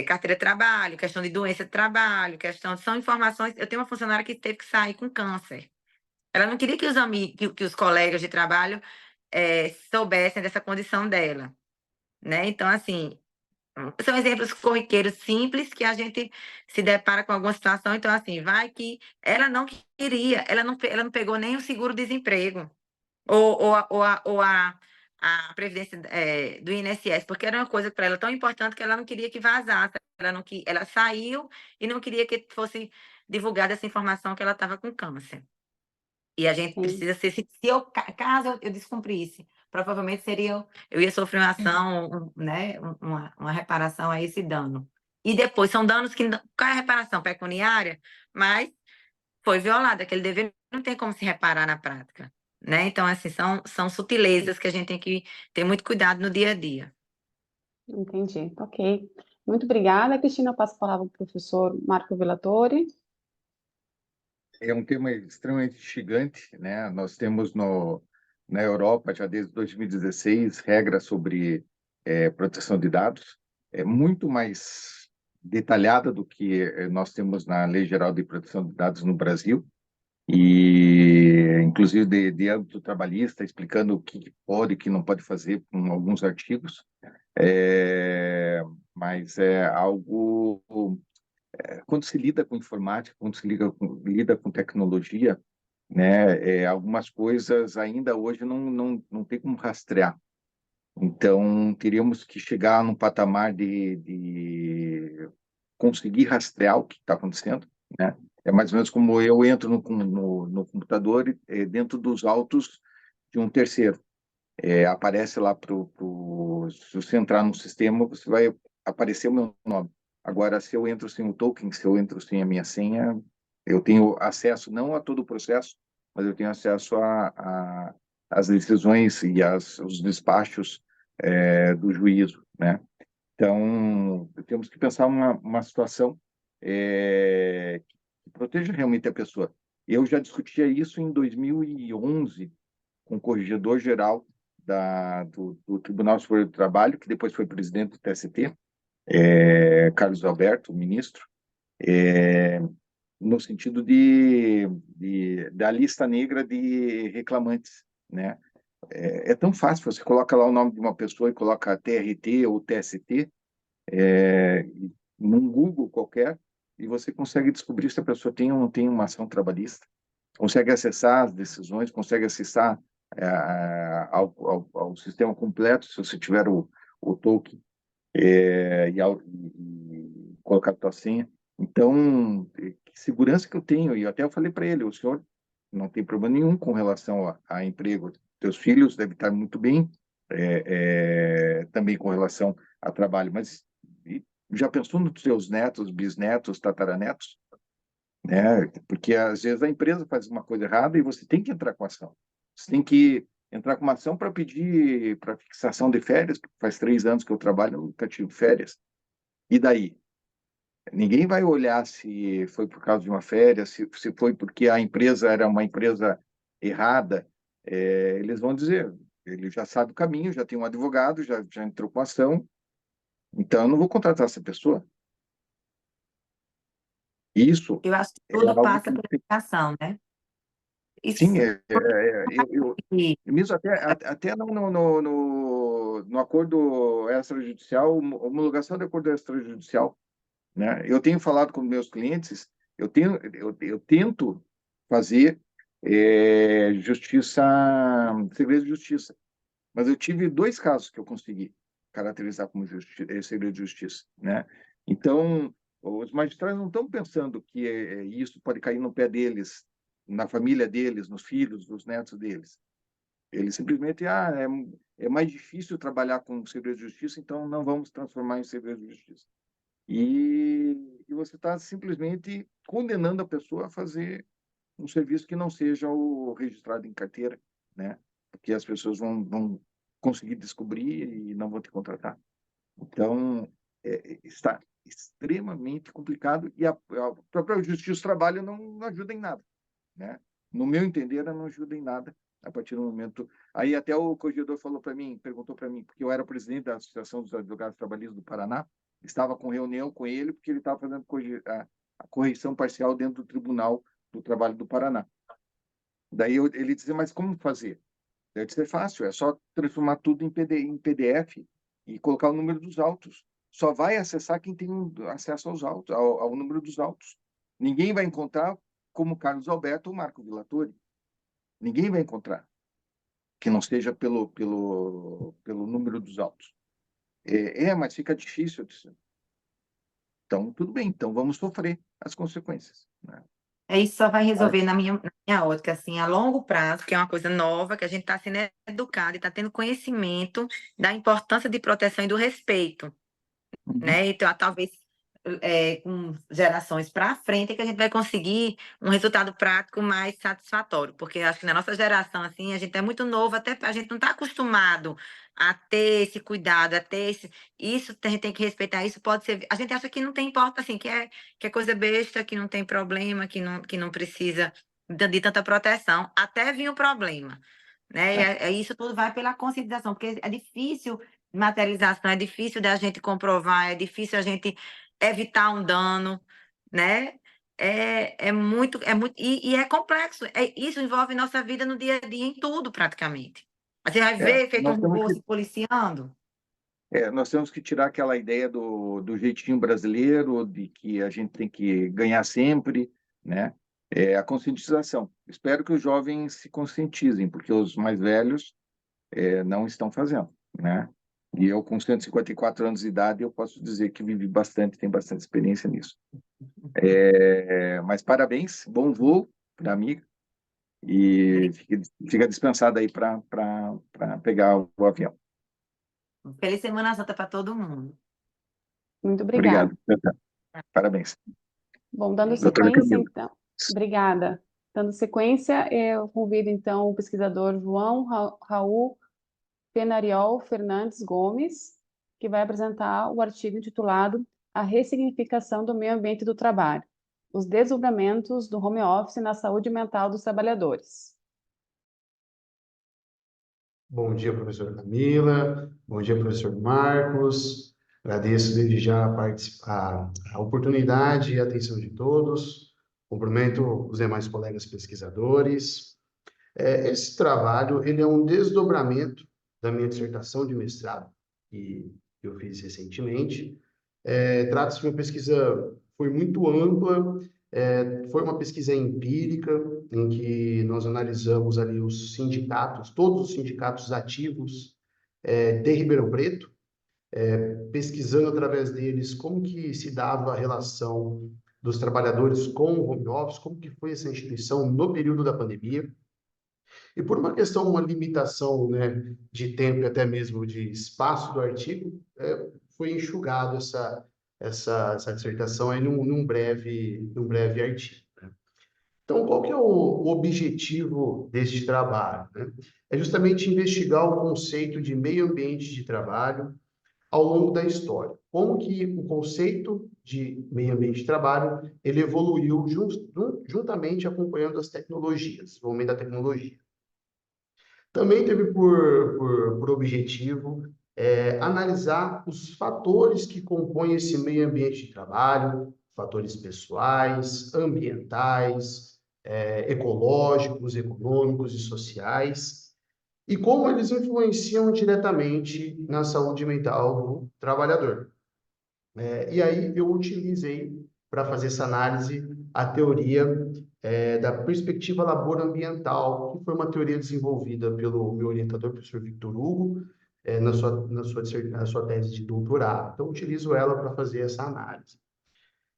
carteira de trabalho, questão de doença de trabalho, são informações. Eu tenho uma funcionária que teve que sair com câncer. Ela não queria que os amigos, que os colegas de trabalho soubessem dessa condição dela, né? Então, assim, são exemplos corriqueiros simples que a gente se depara com alguma situação. Então, assim, vai que ela não queria, ela não pegou nem o seguro-desemprego ou a previdência do INSS, porque era uma coisa para ela tão importante que ela não queria que vazasse. Ela saiu e não queria que fosse divulgada essa informação que ela estava com câncer. E a gente Sim. precisa ser, caso eu descumprisse, provavelmente eu ia sofrer uma ação, né, uma reparação a esse dano. E depois, são danos que, qual é a reparação? Pecuniária, mas foi violado, aquele dever não tem como se reparar na prática, né? Então, assim, são sutilezas que a gente tem que ter muito cuidado no dia a dia. Entendi, ok. Muito obrigada, Cristina. Eu passo a palavra para o professor Marco Villatore. É um tema extremamente instigante, né? Nós temos na Europa, já desde 2016, regras sobre proteção de dados, muito mais detalhada do que nós temos na Lei Geral de Proteção de Dados no Brasil, e inclusive de âmbito trabalhista, explicando o que pode e o que não pode fazer com alguns artigos, mas é algo... Quando se lida com informática, quando se lida com tecnologia, né, algumas coisas ainda hoje não tem como rastrear. Então, teríamos que chegar num patamar de conseguir rastrear o que está acontecendo, né? É mais ou menos como eu entro no computador dentro dos autos de um terceiro. Aparece lá se você entrar no sistema, você vai aparecer o meu nome. Agora, se eu entro sem o token, se eu entro sem a minha senha, eu tenho acesso não a todo o processo, mas eu tenho acesso às decisões e os despachos do juízo, né? Então, temos que pensar uma situação que proteja realmente a pessoa. Eu já discutia isso em 2011 com o corregedor-geral do Tribunal Superior do Trabalho, que depois foi presidente do TST, Carlos Alberto, ministro, no sentido da lista negra de reclamantes, né? É tão fácil, você coloca lá o nome de uma pessoa e coloca TRT ou TST, num Google qualquer, e você consegue descobrir se a pessoa tem ou não tem uma ação trabalhista, consegue acessar as decisões, consegue acessar ao sistema completo, se você tiver o token e colocar a tua senha. Então, que segurança que eu tenho, e até eu falei para ele, o senhor não tem problema nenhum com relação a emprego, teus filhos devem estar muito bem, também com relação a trabalho, mas já pensou nos seus netos, bisnetos, tataranetos? Né? Porque às vezes a empresa faz uma coisa errada e você tem que entrar com ação. Você tem que entrar com uma ação para pedir para fixação de férias, porque faz 3 anos que eu trabalho, nunca tive férias. E daí? Ninguém vai olhar se foi por causa de uma férias, se foi porque a empresa era uma empresa errada. Eles vão dizer, ele já sabe o caminho, já tem um advogado, já entrou com ação, então eu não vou contratar essa pessoa. Isso Eu acho que é tudo algo passa que... por educação, né? Sim, Isso, mesmo até no acordo extrajudicial, homologação de acordo extrajudicial, né? Eu tenho falado com meus clientes, eu tento fazer justiça, segredo de justiça, mas eu tive 2 casos que eu consegui caracterizar como segredo de justiça, né? Então, os magistrados não estão pensando que isso pode cair no pé deles, na família deles, nos filhos, nos netos deles. Eles simplesmente, é mais difícil trabalhar com segredo de justiça, então não vamos transformar em segredo de justiça. E você está simplesmente condenando a pessoa a fazer um serviço que não seja o registrado em carteira, né? Porque as pessoas vão conseguir descobrir e não vão te contratar. Então, está extremamente complicado e a própria Justiça do Trabalho não ajuda em nada, né? No meu entender, ela não ajuda em nada a partir do momento... Aí até o corregedor perguntou para mim, porque eu era presidente da Associação dos Advogados Trabalhistas do Paraná, estava com reunião com ele, porque ele estava fazendo a correção parcial dentro do Tribunal do Trabalho do Paraná. Daí ele dizia, mas como fazer? Deve ser fácil, é só transformar tudo em PDF e colocar o número dos autos. Só vai acessar quem tem acesso aos autos, ao número dos autos. Ninguém vai encontrar como Carlos Alberto ou Marco Villatori. Ninguém vai encontrar que não seja pelo número dos autos. Mas fica difícil. Então, tudo bem, então vamos sofrer as consequências, né? Isso só vai resolver na minha ótica, assim, a longo prazo, que é uma coisa nova, que a gente está sendo educado e está tendo conhecimento da importância de proteção e do respeito, né? Então, talvez com gerações para frente é que a gente vai conseguir um resultado prático mais satisfatório, porque acho que na nossa geração, assim, a gente é muito novo, até a gente não está acostumado a ter esse cuidado, a ter isso, a gente tem que respeitar, isso pode ser, a gente acha que não tem importa, assim, que é coisa besta, que não tem problema, que não precisa de tanta proteção, até vir o problema, né? Isso tudo vai pela conscientização, porque é difícil materialização, é difícil da gente comprovar, é difícil a gente evitar um dano, né? É muito, e é complexo. Isso envolve nossa vida no dia a dia, em tudo, praticamente. Você vai ver feito um robô se policiando. Nós temos que tirar aquela ideia do jeitinho brasileiro, de que a gente tem que ganhar sempre, né? A conscientização. Espero que os jovens se conscientizem, porque os mais velhos não estão fazendo, né? E eu, com 154 anos de idade, eu posso dizer que vivi bastante, tenho bastante experiência nisso. Mas parabéns, bom voo para a amiga, e fica dispensada aí para pegar o avião. Feliz Semana Santa para todo mundo. Muito obrigada. Obrigado. Parabéns. Bom, dando sequência, então. Obrigada. Dando sequência, eu convido, então, o pesquisador João Raul Penariol Fernandes Gomes, que vai apresentar o artigo intitulado A Ressignificação do Meio Ambiente do Trabalho, os desdobramentos do home office na saúde mental dos trabalhadores. Bom dia, professora Camila. Bom dia, professor Marcos. Agradeço desde já a oportunidade e a atenção de todos. Cumprimento os demais colegas pesquisadores. Esse trabalho ele é um desdobramento da minha dissertação de mestrado, que eu fiz recentemente. Trata-se de uma pesquisa, foi muito ampla, foi uma pesquisa empírica, em que nós analisamos ali os sindicatos, todos os sindicatos ativos de Ribeirão Preto, pesquisando através deles como que se dava a relação dos trabalhadores com o home office, como que foi essa instituição no período da pandemia. E por uma limitação, né, de tempo e até mesmo de espaço do artigo, foi enxugado essa dissertação aí num breve artigo, né? Então, qual que é o objetivo deste trabalho, né? É justamente investigar o conceito de meio ambiente de trabalho ao longo da história. Como que o conceito de meio ambiente de trabalho ele evoluiu juntamente acompanhando as tecnologias, o aumento da tecnologia. Também teve por objetivo analisar os fatores que compõem esse meio ambiente de trabalho, fatores pessoais, ambientais, ecológicos, econômicos e sociais, e como eles influenciam diretamente na saúde mental do trabalhador. E aí eu utilizei, para fazer essa análise, a teoria da perspectiva laboroambiental, que foi uma teoria desenvolvida pelo meu orientador, professor Victor Hugo, na sua tese de doutorado. Então, utilizo ela para fazer essa análise.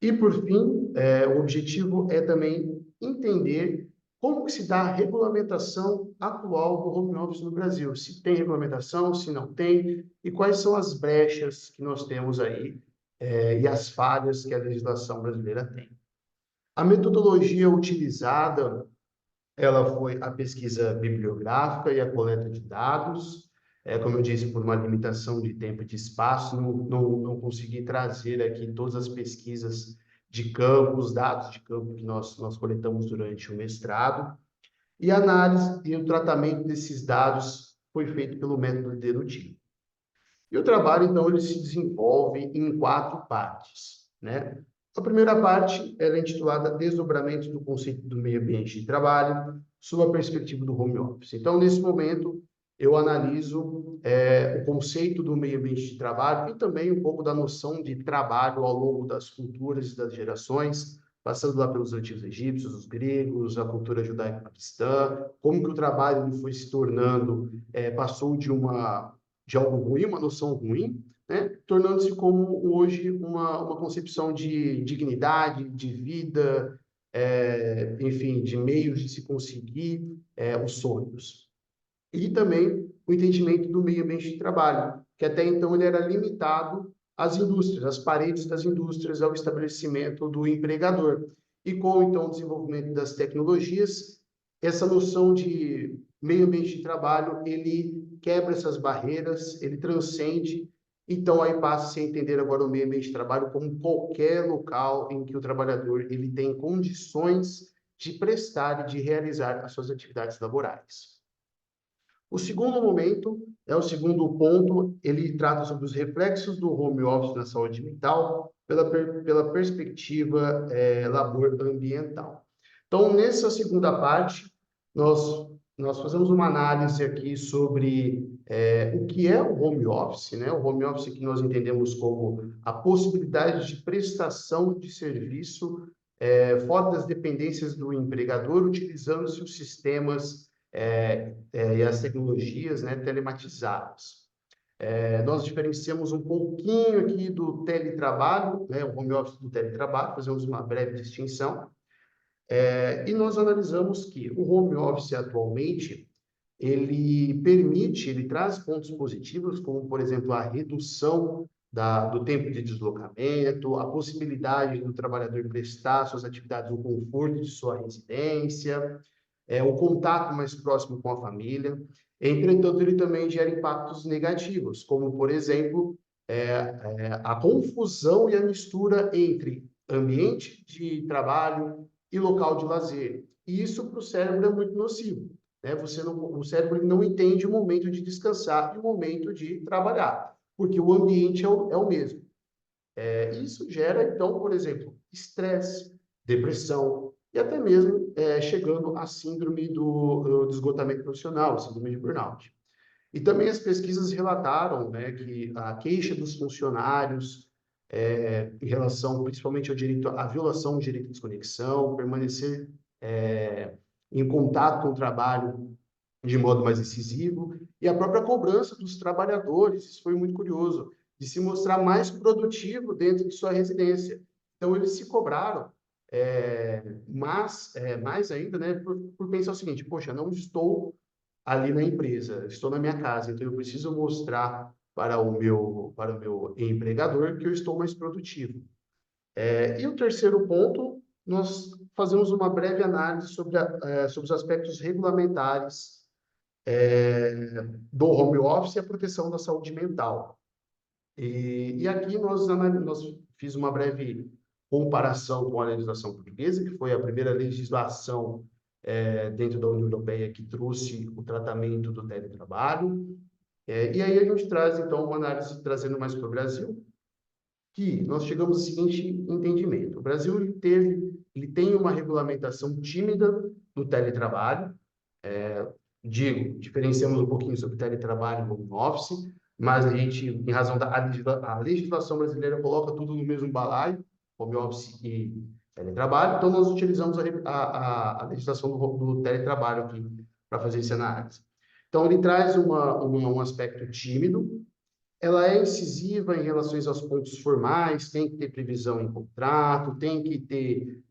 E, por fim, o objetivo é também entender como que se dá a regulamentação atual do home office no Brasil. Se tem regulamentação, se não tem, e quais são as brechas que nós temos aí, e as falhas que a legislação brasileira tem. A metodologia utilizada, ela foi a pesquisa bibliográfica e a coleta de dados. Como eu disse, por uma limitação de tempo e de espaço, não consegui trazer aqui todas as pesquisas de campo, os dados de campo que nós coletamos durante o mestrado. E a análise e o tratamento desses dados foi feito pelo método dedutivo. E o trabalho, então, ele se desenvolve em 4 partes, né? A primeira parte ela é intitulada Desdobramento do conceito do meio ambiente de trabalho, sob a perspectiva do home office. Então, nesse momento, eu analiso o conceito do meio ambiente de trabalho e também um pouco da noção de trabalho ao longo das culturas e das gerações, passando lá pelos antigos egípcios, os gregos, a cultura judaico-cristã, como que o trabalho ele foi se tornando, passou de algo ruim, uma noção ruim, né, tornando-se como hoje uma concepção de dignidade, de vida, enfim, de meios de se conseguir os sonhos. E também o entendimento do meio ambiente de trabalho, que até então ele era limitado às indústrias, às paredes das indústrias, ao estabelecimento do empregador. E com, então, o desenvolvimento das tecnologias, essa noção de meio ambiente de trabalho, ele quebra essas barreiras, ele transcende, então aí passa-se a entender agora o meio ambiente de trabalho como qualquer local em que o trabalhador ele tem condições de prestar e de realizar as suas atividades laborais. O segundo momento, o segundo ponto, ele trata sobre os reflexos do home office na saúde mental pela perspectiva labor ambiental. Então, nessa segunda parte, nós fazemos uma análise aqui sobre o que é o home office, né? O home office que nós entendemos como a possibilidade de prestação de serviço fora das dependências do empregador, utilizando-se os sistemas e as tecnologias, né, telematizadas. Nós diferenciamos um pouquinho aqui do teletrabalho, né, o home office do teletrabalho, fazemos uma breve distinção, e nós analisamos que o home office atualmente, ele traz pontos positivos, como, por exemplo, a redução do tempo de deslocamento, a possibilidade do trabalhador prestar suas atividades no conforto de sua residência, o contato mais próximo com a família. Entretanto, ele também gera impactos negativos, como, por exemplo, a confusão e a mistura entre ambiente de trabalho e local de lazer. E isso para o cérebro é muito nocivo, né? O cérebro não entende o momento de descansar e o momento de trabalhar, porque o ambiente é o mesmo. Isso gera, então, por exemplo, estresse, depressão e até mesmo chegando à síndrome do esgotamento profissional, síndrome de burnout. E também as pesquisas relataram, né, que a queixa dos funcionários em relação, principalmente, à violação do direito de desconexão, permanecer em contato com o trabalho de modo mais incisivo, e a própria cobrança dos trabalhadores, isso foi muito curioso, de se mostrar mais produtivo dentro de sua residência. Então, eles se cobraram, mas mais ainda, né, por pensar o seguinte: poxa, não estou ali na empresa, estou na minha casa, então eu preciso mostrar para o meu empregador que eu estou mais produtivo. E o terceiro ponto, nós fazemos uma breve análise sobre os aspectos regulamentares do home office e a proteção da saúde mental. E aqui nós fiz uma breve comparação com a legislação portuguesa, que foi a primeira legislação dentro da União Europeia que trouxe o tratamento do teletrabalho. E aí a gente traz, então, uma análise trazendo mais para o Brasil, que nós chegamos ao seguinte entendimento: o Brasil ele tem uma regulamentação tímida do teletrabalho. Diferenciamos um pouquinho sobre teletrabalho e home office, mas a gente, em razão a legislação brasileira coloca tudo no mesmo balaio, home office e teletrabalho, então nós utilizamos a legislação do teletrabalho aqui para fazer essa análise. Então, ele traz um aspecto tímido, ela é incisiva em relação aos pontos formais, tem que ter previsão em contrato, tem que ter,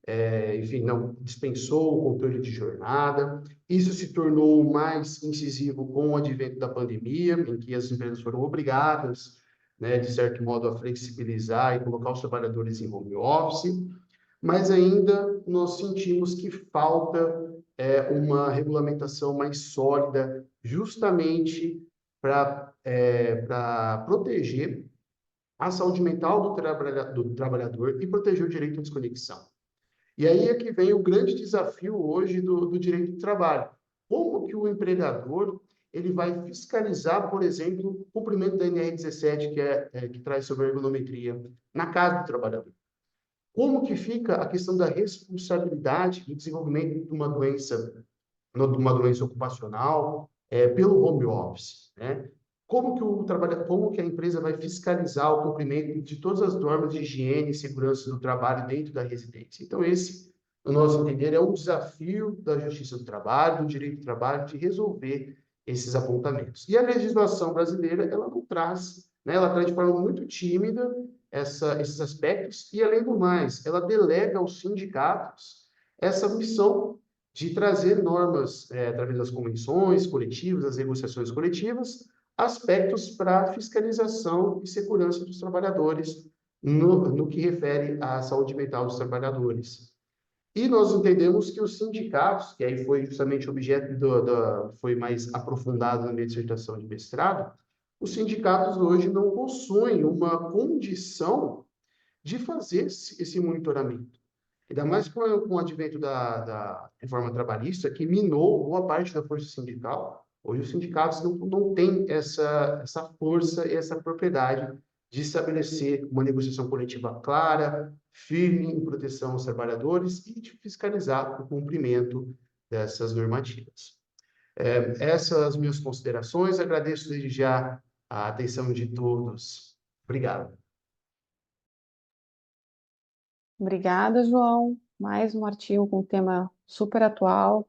enfim, não dispensou o controle de jornada. Isso se tornou mais incisivo com o advento da pandemia, em que as empresas foram obrigadas, né, de certo modo, a flexibilizar e colocar os trabalhadores em home office. mas ainda nós sentimos que falta uma regulamentação mais sólida, justamente para proteger a saúde mental do trabalhador e proteger o direito à desconexão. E aí é que vem o grande desafio hoje do direito do trabalho. Como que o empregador ele vai fiscalizar, por exemplo, o cumprimento da NR17, que traz sobre a ergonometria, na casa do trabalhador? Como que fica a questão da responsabilidade do desenvolvimento de uma doença ocupacional pelo home office, né? Como que a empresa vai fiscalizar o cumprimento de todas as normas de higiene e segurança do trabalho dentro da residência? Então, esse, no nosso entender, é um desafio da Justiça do Trabalho, do Direito do Trabalho, de resolver esses apontamentos. E a legislação brasileira, ela não traz, né? Ela traz de forma muito tímida esses aspectos e, além do mais, ela delega aos sindicatos essa missão de trazer normas, através das convenções coletivas, das negociações coletivas, aspectos para fiscalização e segurança dos trabalhadores no que refere à saúde mental dos trabalhadores. E nós entendemos que os sindicatos, que aí foi justamente o objeto foi mais aprofundado na minha dissertação de mestrado, os sindicatos hoje não possuem uma condição de fazer esse monitoramento. Ainda mais com o advento da reforma trabalhista, que minou boa parte da força sindical. Hoje os sindicatos não têm essa força e essa propriedade de estabelecer uma negociação coletiva clara, firme em proteção aos trabalhadores e de fiscalizar o cumprimento dessas normativas. Essas as minhas considerações, agradeço desde já a atenção de todos. Obrigado. Obrigada, João. Mais um artigo com um tema super atual,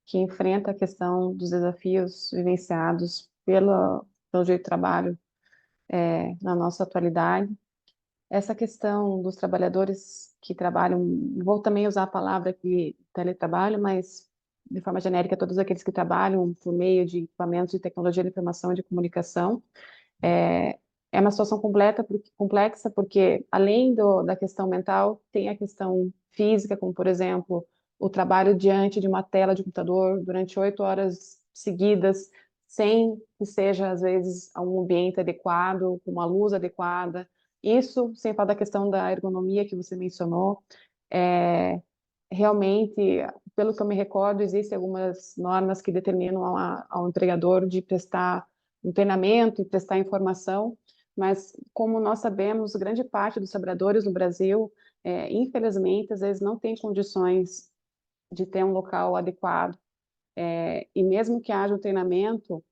que enfrenta a questão dos desafios vivenciados pelo direito do trabalho na nossa atualidade. Essa questão dos trabalhadores que trabalham, vou também usar a palavra aqui, teletrabalho, mas de forma genérica, todos aqueles que trabalham por meio de equipamentos de tecnologia de informação e de comunicação, é uma situação complexa, porque além da questão mental, tem a questão física, como, por exemplo, o trabalho diante de uma tela de computador durante 8 horas seguidas, sem que seja, às vezes, um ambiente adequado, com uma luz adequada. Isso, sem falar da questão da ergonomia que você mencionou. Realmente, pelo que eu me recordo, existem algumas normas que determinam ao empregador de prestar um treinamento e prestar informação, mas, como nós sabemos, grande parte dos trabalhadores no Brasil, infelizmente, às vezes não tem condições de ter um local adequado. E mesmo que haja um treinamento,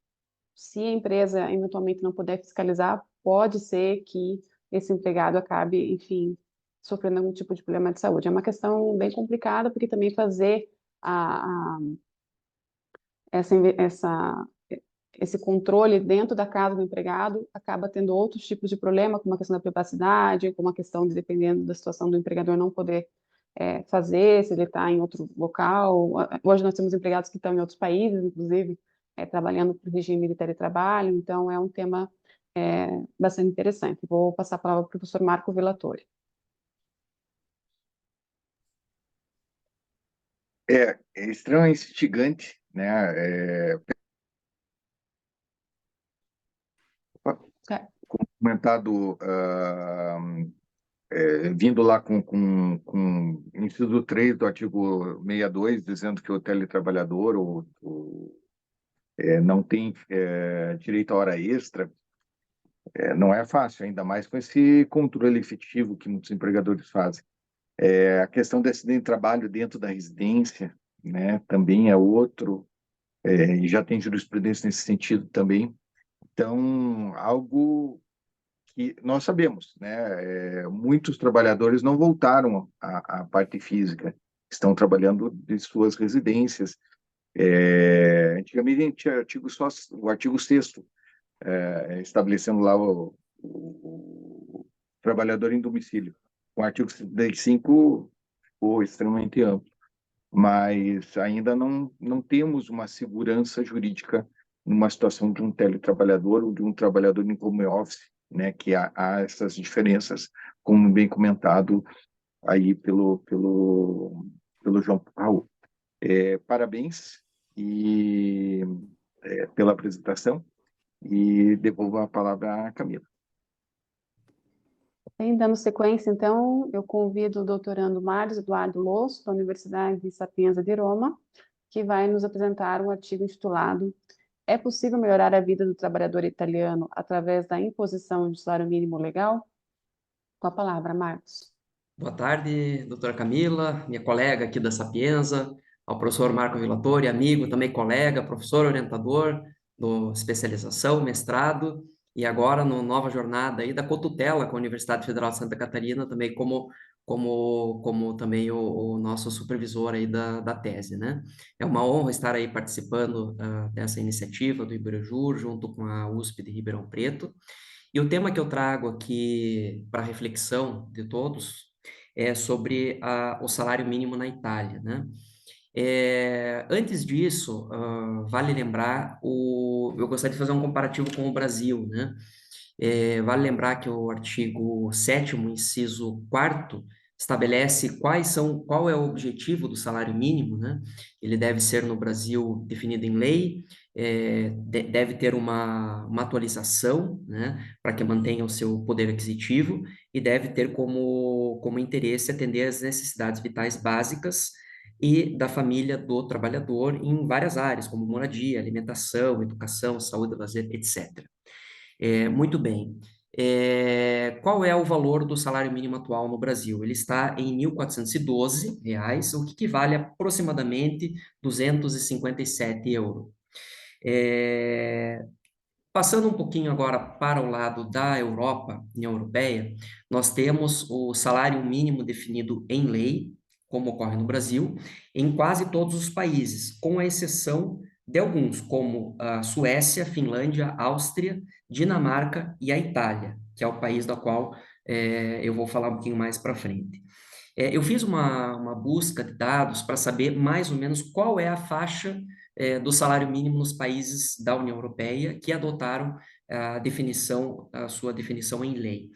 se a empresa eventualmente não puder fiscalizar, pode ser que esse empregado acabe, enfim, sofrendo algum tipo de problema de saúde. É uma questão bem complicada, porque também fazer esse controle dentro da casa do empregado acaba tendo outros tipos de problema, como a questão da privacidade, como a questão de, dependendo da situação do empregador, não poder fazer, se ele está em outro local. Hoje nós temos empregados que estão em outros países, inclusive, trabalhando para o regime de teletrabalho, então é um tema bastante interessante. Vou passar a palavra para o professor Marco Villatori. É extremamente instigante, né? Comentado, vindo lá com inciso 3 do artigo 62, dizendo que o teletrabalhador não tem direito à hora extra, não é fácil, ainda mais com esse controle efetivo que muitos empregadores fazem. A questão do acidente de trabalho dentro da residência, né, também é outro, e já tem jurisprudência nesse sentido também. Então, algo que nós sabemos, né, muitos trabalhadores não voltaram à parte física, estão trabalhando de suas residências. Antigamente tinha o artigo 6º, estabelecendo lá o trabalhador em domicílio. O artigo 75 ficou extremamente amplo, mas ainda não temos uma segurança jurídica numa situação de um teletrabalhador ou de um trabalhador em home office, né, que há essas diferenças, como bem comentado aí pelo João Paulo. Parabéns e pela apresentação e devolvo a palavra à Camila. Dando sequência, então, eu convido o doutorando Mário Eduardo Losso, da Universidade de Sapienza de Roma, que vai nos apresentar um artigo intitulado "É possível melhorar a vida do trabalhador italiano através da imposição de salário mínimo legal?" Com a palavra, Marcos. Boa tarde, doutora Camila, minha colega aqui da Sapienza, ao professor Marco Villatori, amigo, também colega, professor orientador do especialização, mestrado, e agora no nova jornada aí da cotutela com a Universidade Federal de Santa Catarina, também como também o nosso supervisor aí da tese, né? É uma honra estar aí participando dessa iniciativa do Iberjur, junto com a USP de Ribeirão Preto. E o tema que eu trago aqui para reflexão de todos é sobre o salário mínimo na Itália, né? Antes disso, vale lembrar, eu gostaria de fazer um comparativo com o Brasil, né? Vale lembrar que o artigo 7º, inciso 4º, estabelece qual é o objetivo do salário mínimo, né? Ele deve ser no Brasil definido em lei, deve ter uma atualização, né? Para que mantenha o seu poder aquisitivo e deve ter como interesse atender às necessidades vitais básicas e da família do trabalhador em várias áreas, como moradia, alimentação, educação, saúde, lazer, etc. Muito bem. Qual é o valor do salário mínimo atual no Brasil? Ele está em R$ 1.412, o que equivale a aproximadamente 257 euros. Passando um pouquinho agora para o lado da Europa, União Europeia, nós temos o salário mínimo definido em lei, como ocorre no Brasil, em quase todos os países, com a exceção de alguns, como a Suécia, Finlândia, Áustria, Dinamarca e a Itália, que é o país da qual eu vou falar um pouquinho mais para frente. Eu fiz uma busca de dados para saber mais ou menos qual é a faixa do salário mínimo nos países da União Europeia que adotaram a sua definição em lei.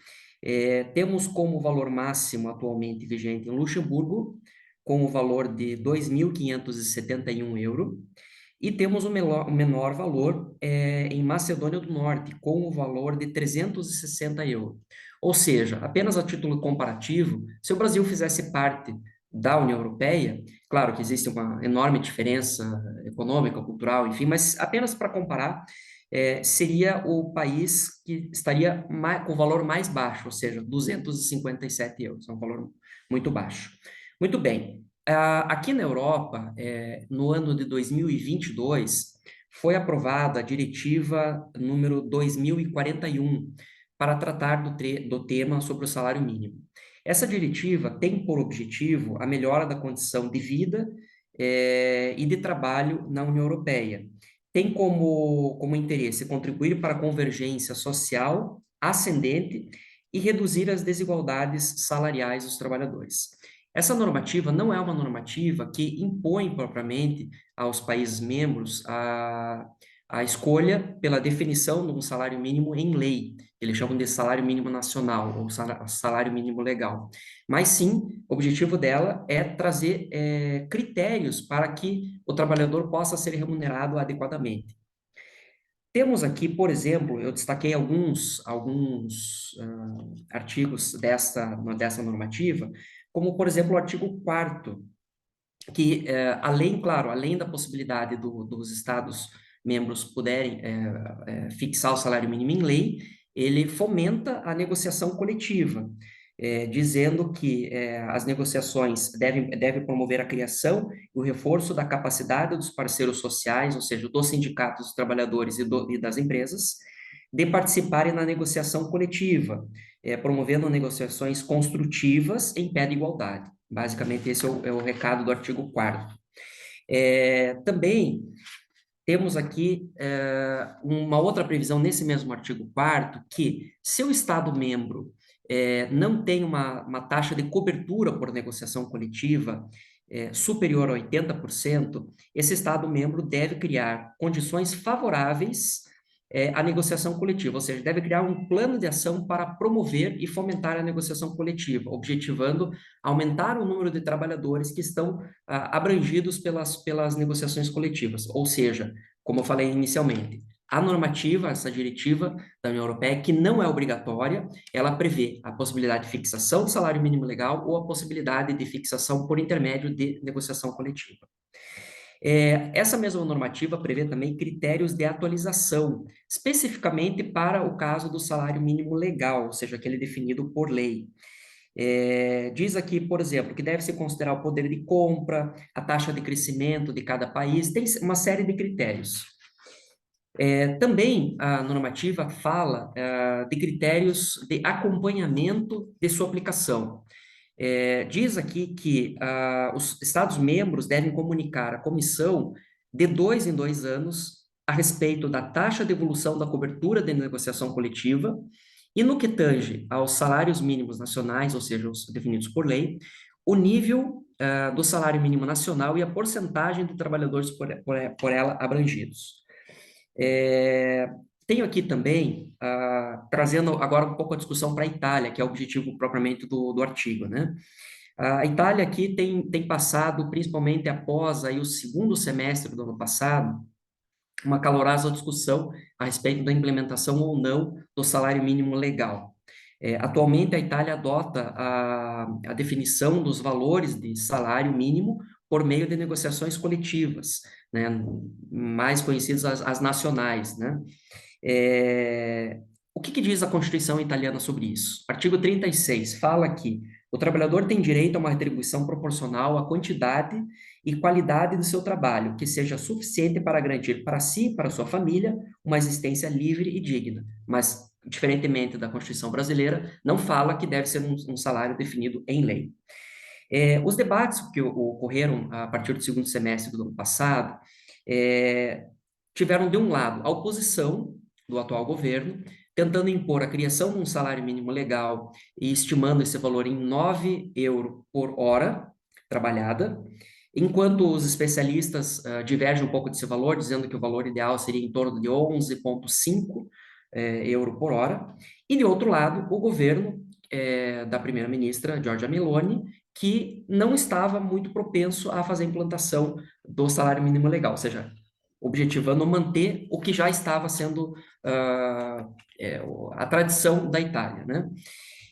Temos como valor máximo atualmente vigente em Luxemburgo, com o valor de 2.571 euros, e temos o menor valor em Macedônia do Norte, com o valor de 360 euros. Ou seja, apenas a título comparativo, se o Brasil fizesse parte da União Europeia, claro que existe uma enorme diferença econômica, cultural, enfim, mas apenas para comparar, seria o país que estaria com o valor mais baixo, ou seja, 257 euros, é um valor muito baixo. Muito bem, aqui na Europa, no ano de 2022, foi aprovada a diretiva número 2041, para tratar do tema sobre o salário mínimo. Essa diretiva tem por objetivo a melhora da condição de vida e de trabalho na União Europeia. Tem como interesse contribuir para a convergência social ascendente e reduzir as desigualdades salariais dos trabalhadores. Essa normativa não é uma normativa que impõe propriamente aos países membros a escolha pela definição de um salário mínimo em lei. Eles chamam de salário mínimo nacional, ou salário mínimo legal. Mas sim, o objetivo dela é trazer critérios para que o trabalhador possa ser remunerado adequadamente. Temos aqui, por exemplo, eu destaquei alguns artigos dessa normativa, como, por exemplo, o artigo 4º, que, além da possibilidade dos Estados membros poderem fixar o salário mínimo em lei, ele fomenta a negociação coletiva, dizendo que as negociações devem promover a criação e o reforço da capacidade dos parceiros sociais, ou seja, dos sindicatos, dos trabalhadores e das empresas, de participarem na negociação coletiva, promovendo negociações construtivas em pé de igualdade. Basicamente, esse é o recado do artigo 4º. Também temos aqui uma outra previsão nesse mesmo artigo 4º, que se o Estado-membro não tem uma taxa de cobertura por negociação coletiva superior a 80%, esse Estado-membro deve criar condições favoráveis a negociação coletiva, ou seja, deve criar um plano de ação para promover e fomentar a negociação coletiva, objetivando aumentar o número de trabalhadores que estão abrangidos pelas negociações coletivas. Ou seja, como eu falei inicialmente, a normativa, essa diretiva da União Europeia, que não é obrigatória, ela prevê a possibilidade de fixação do salário mínimo legal ou a possibilidade de fixação por intermédio de negociação coletiva. Essa mesma normativa prevê também critérios de atualização, especificamente para o caso do salário mínimo legal, ou seja, aquele definido por lei. Diz aqui, por exemplo, que deve-se considerar o poder de compra, a taxa de crescimento de cada país, tem uma série de critérios. Também a normativa fala de critérios de acompanhamento de sua aplicação. Diz aqui que os Estados-membros devem comunicar à Comissão de 2 em 2 anos a respeito da taxa de evolução da cobertura de negociação coletiva e no que tange aos salários mínimos nacionais, ou seja, os definidos por lei, o nível do salário mínimo nacional e a porcentagem de trabalhadores por ela abrangidos. Tenho aqui também, trazendo agora um pouco a discussão para a Itália, que é o objetivo propriamente do artigo, né? A Itália aqui tem passado, principalmente após aí, o segundo semestre do ano passado, uma calorosa discussão a respeito da implementação ou não do salário mínimo legal. Atualmente, a Itália adota a definição dos valores de salário mínimo por meio de negociações coletivas, né, mais conhecidas as nacionais, né? O que diz a Constituição italiana sobre isso? Artigo 36 fala que o trabalhador tem direito a uma retribuição proporcional à quantidade e qualidade do seu trabalho, que seja suficiente para garantir para si e para sua família uma existência livre e digna. Mas, diferentemente da Constituição brasileira, não fala que deve ser um salário definido em lei. Os debates que ocorreram a partir do segundo semestre do ano passado tiveram, de um lado, a oposição do atual governo, tentando impor a criação de um salário mínimo legal e estimando esse valor em 9 euros por hora trabalhada, enquanto os especialistas divergem um pouco desse valor, dizendo que o valor ideal seria em torno de 11,5 euro por hora, e, de outro lado, o governo da primeira-ministra Giorgia Meloni, que não estava muito propenso a fazer a implantação do salário mínimo legal, ou seja, objetivando manter o que já estava sendo a tradição da Itália, né?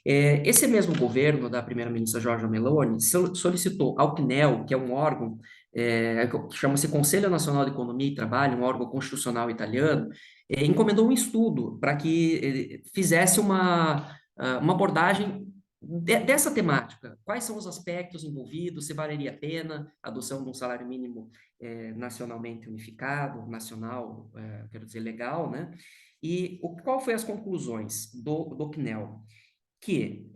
Esse mesmo governo da primeira-ministra Giorgia Meloni solicitou ao CNEL, que é um órgão que chama-se Conselho Nacional de Economia e Trabalho, um órgão constitucional italiano, encomendou um estudo para que fizesse uma abordagem dessa temática. Quais são os aspectos envolvidos, se valeria a pena a adoção de um salário mínimo nacionalmente unificado, nacional, quero dizer, legal, né? E qual foi as conclusões do CNEL? Que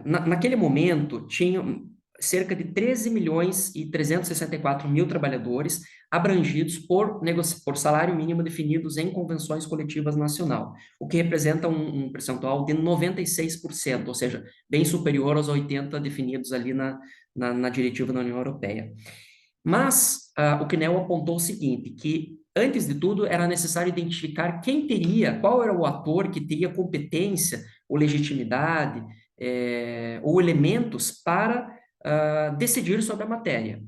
naquele momento tinham cerca de 13.364.000 trabalhadores abrangidos por salário mínimo definidos em convenções coletivas nacional, o que representa um percentual de 96%, ou seja, bem superior aos 80% definidos ali na diretiva da União Europeia. Mas o CNEL apontou o seguinte, que antes de tudo era necessário identificar qual era o ator que teria competência ou legitimidade ou elementos para decidir sobre a matéria.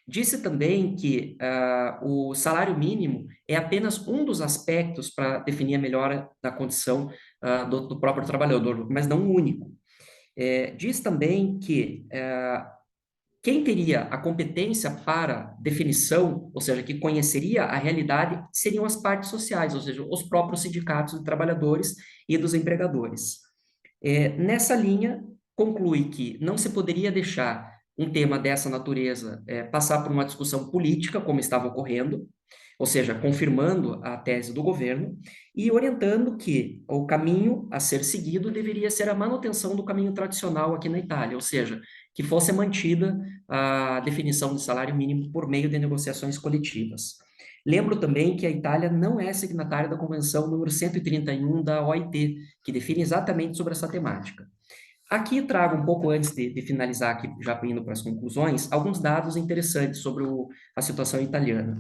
Disse também que o salário mínimo é apenas um dos aspectos para definir a melhora da condição do próprio trabalhador, mas não o único. Diz também que quem teria a competência para definição, ou seja, que conheceria a realidade, seriam as partes sociais, ou seja, os próprios sindicatos de trabalhadores e dos empregadores. Nessa linha, conclui que não se poderia deixar um tema dessa natureza passar por uma discussão política, como estava ocorrendo, ou seja, confirmando a tese do governo e orientando que o caminho a ser seguido deveria ser a manutenção do caminho tradicional aqui na Itália, ou seja, que fosse mantida a definição do salário mínimo por meio de negociações coletivas. Lembro também que a Itália não é signatária da Convenção número 131 da OIT, que define exatamente sobre essa temática. Aqui trago um pouco antes de finalizar, aqui, já indo para as conclusões, alguns dados interessantes sobre a situação italiana.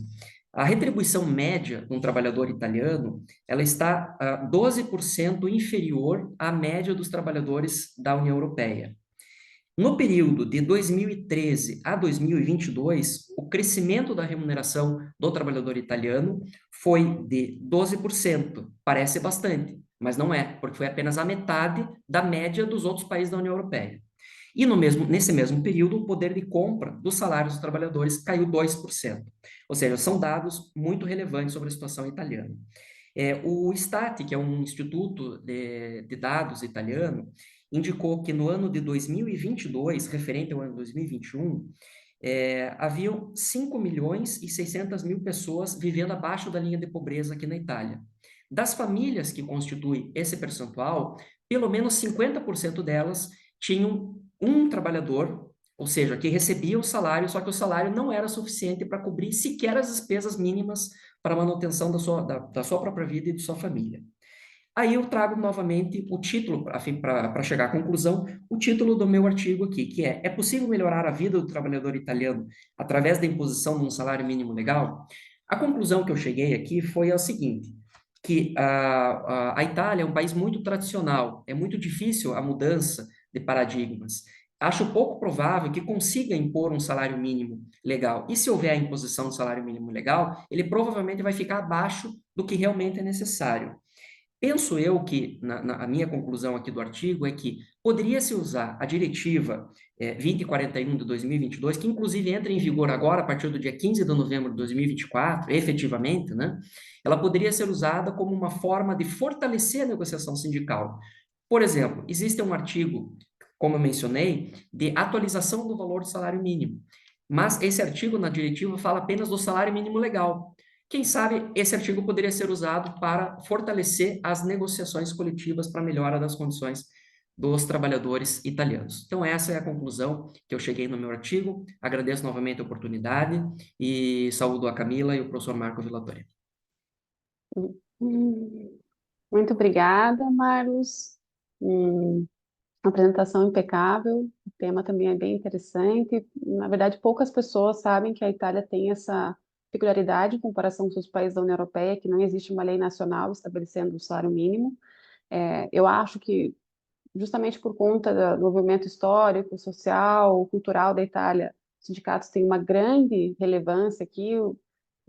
A retribuição média de um trabalhador italiano, ela está 12% inferior à média dos trabalhadores da União Europeia. No período de 2013 a 2022, o crescimento da remuneração do trabalhador italiano foi de 12%. Parece bastante, mas não é, porque foi apenas a metade da média dos outros países da União Europeia. E nesse mesmo período, o poder de compra dos salários dos trabalhadores caiu 2%. Ou seja, são dados muito relevantes sobre a situação italiana. O Istat, que é um instituto de dados italiano, indicou que no ano de 2022, referente ao ano 2021, haviam 5.600.000 pessoas vivendo abaixo da linha de pobreza aqui na Itália. Das famílias que constituem esse percentual, pelo menos 50% delas tinham um trabalhador, ou seja, que recebia o salário, só que o salário não era suficiente para cobrir sequer as despesas mínimas para a manutenção da sua própria vida e de sua família. Aí eu trago novamente o título, para chegar à conclusão, o título do meu artigo aqui, que é possível melhorar a vida do trabalhador italiano através da imposição de um salário mínimo legal? A conclusão que eu cheguei aqui foi a seguinte, que a Itália é um país muito tradicional, é muito difícil a mudança de paradigmas. Acho pouco provável que consiga impor um salário mínimo legal. E se houver a imposição de salário mínimo legal, ele provavelmente vai ficar abaixo do que realmente é necessário. Penso eu que, a minha conclusão aqui do artigo é que poderia-se usar a diretiva 2041 de 2022, que inclusive entra em vigor agora, a partir do dia 15 de novembro de 2024, efetivamente, né? Ela poderia ser usada como uma forma de fortalecer a negociação sindical. Por exemplo, existe um artigo, como eu mencionei, de atualização do valor do salário mínimo, mas esse artigo na diretiva fala apenas do salário mínimo legal. Quem sabe esse artigo poderia ser usado para fortalecer as negociações coletivas para a melhora das condições dos trabalhadores italianos. Então, essa é a conclusão que eu cheguei no meu artigo. Agradeço novamente a oportunidade e saúdo a Camila e o professor Marco Villatori. Muito obrigada, Marlos. Apresentação impecável. O tema também é bem interessante. Na verdade, poucas pessoas sabem que a Itália tem essa peculiaridade em comparação com os países da União Europeia, que não existe uma lei nacional estabelecendo o salário mínimo. Eu acho que, justamente por conta do movimento histórico, social, cultural da Itália, os sindicatos têm uma grande relevância aqui.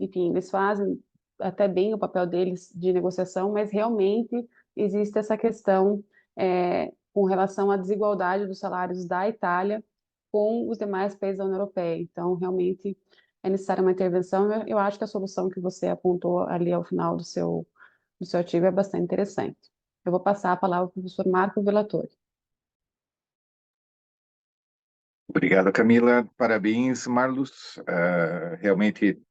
Enfim, eles fazem até bem o papel deles de negociação, mas realmente existe essa questão com relação à desigualdade dos salários da Itália com os demais países da União Europeia. Então, realmente é necessária uma intervenção. Eu acho que a solução que você apontou ali ao final do seu artigo é bastante interessante. Eu vou passar a palavra para o professor Marco Villatori. Obrigado, Camila. Parabéns, Marlos. Realmente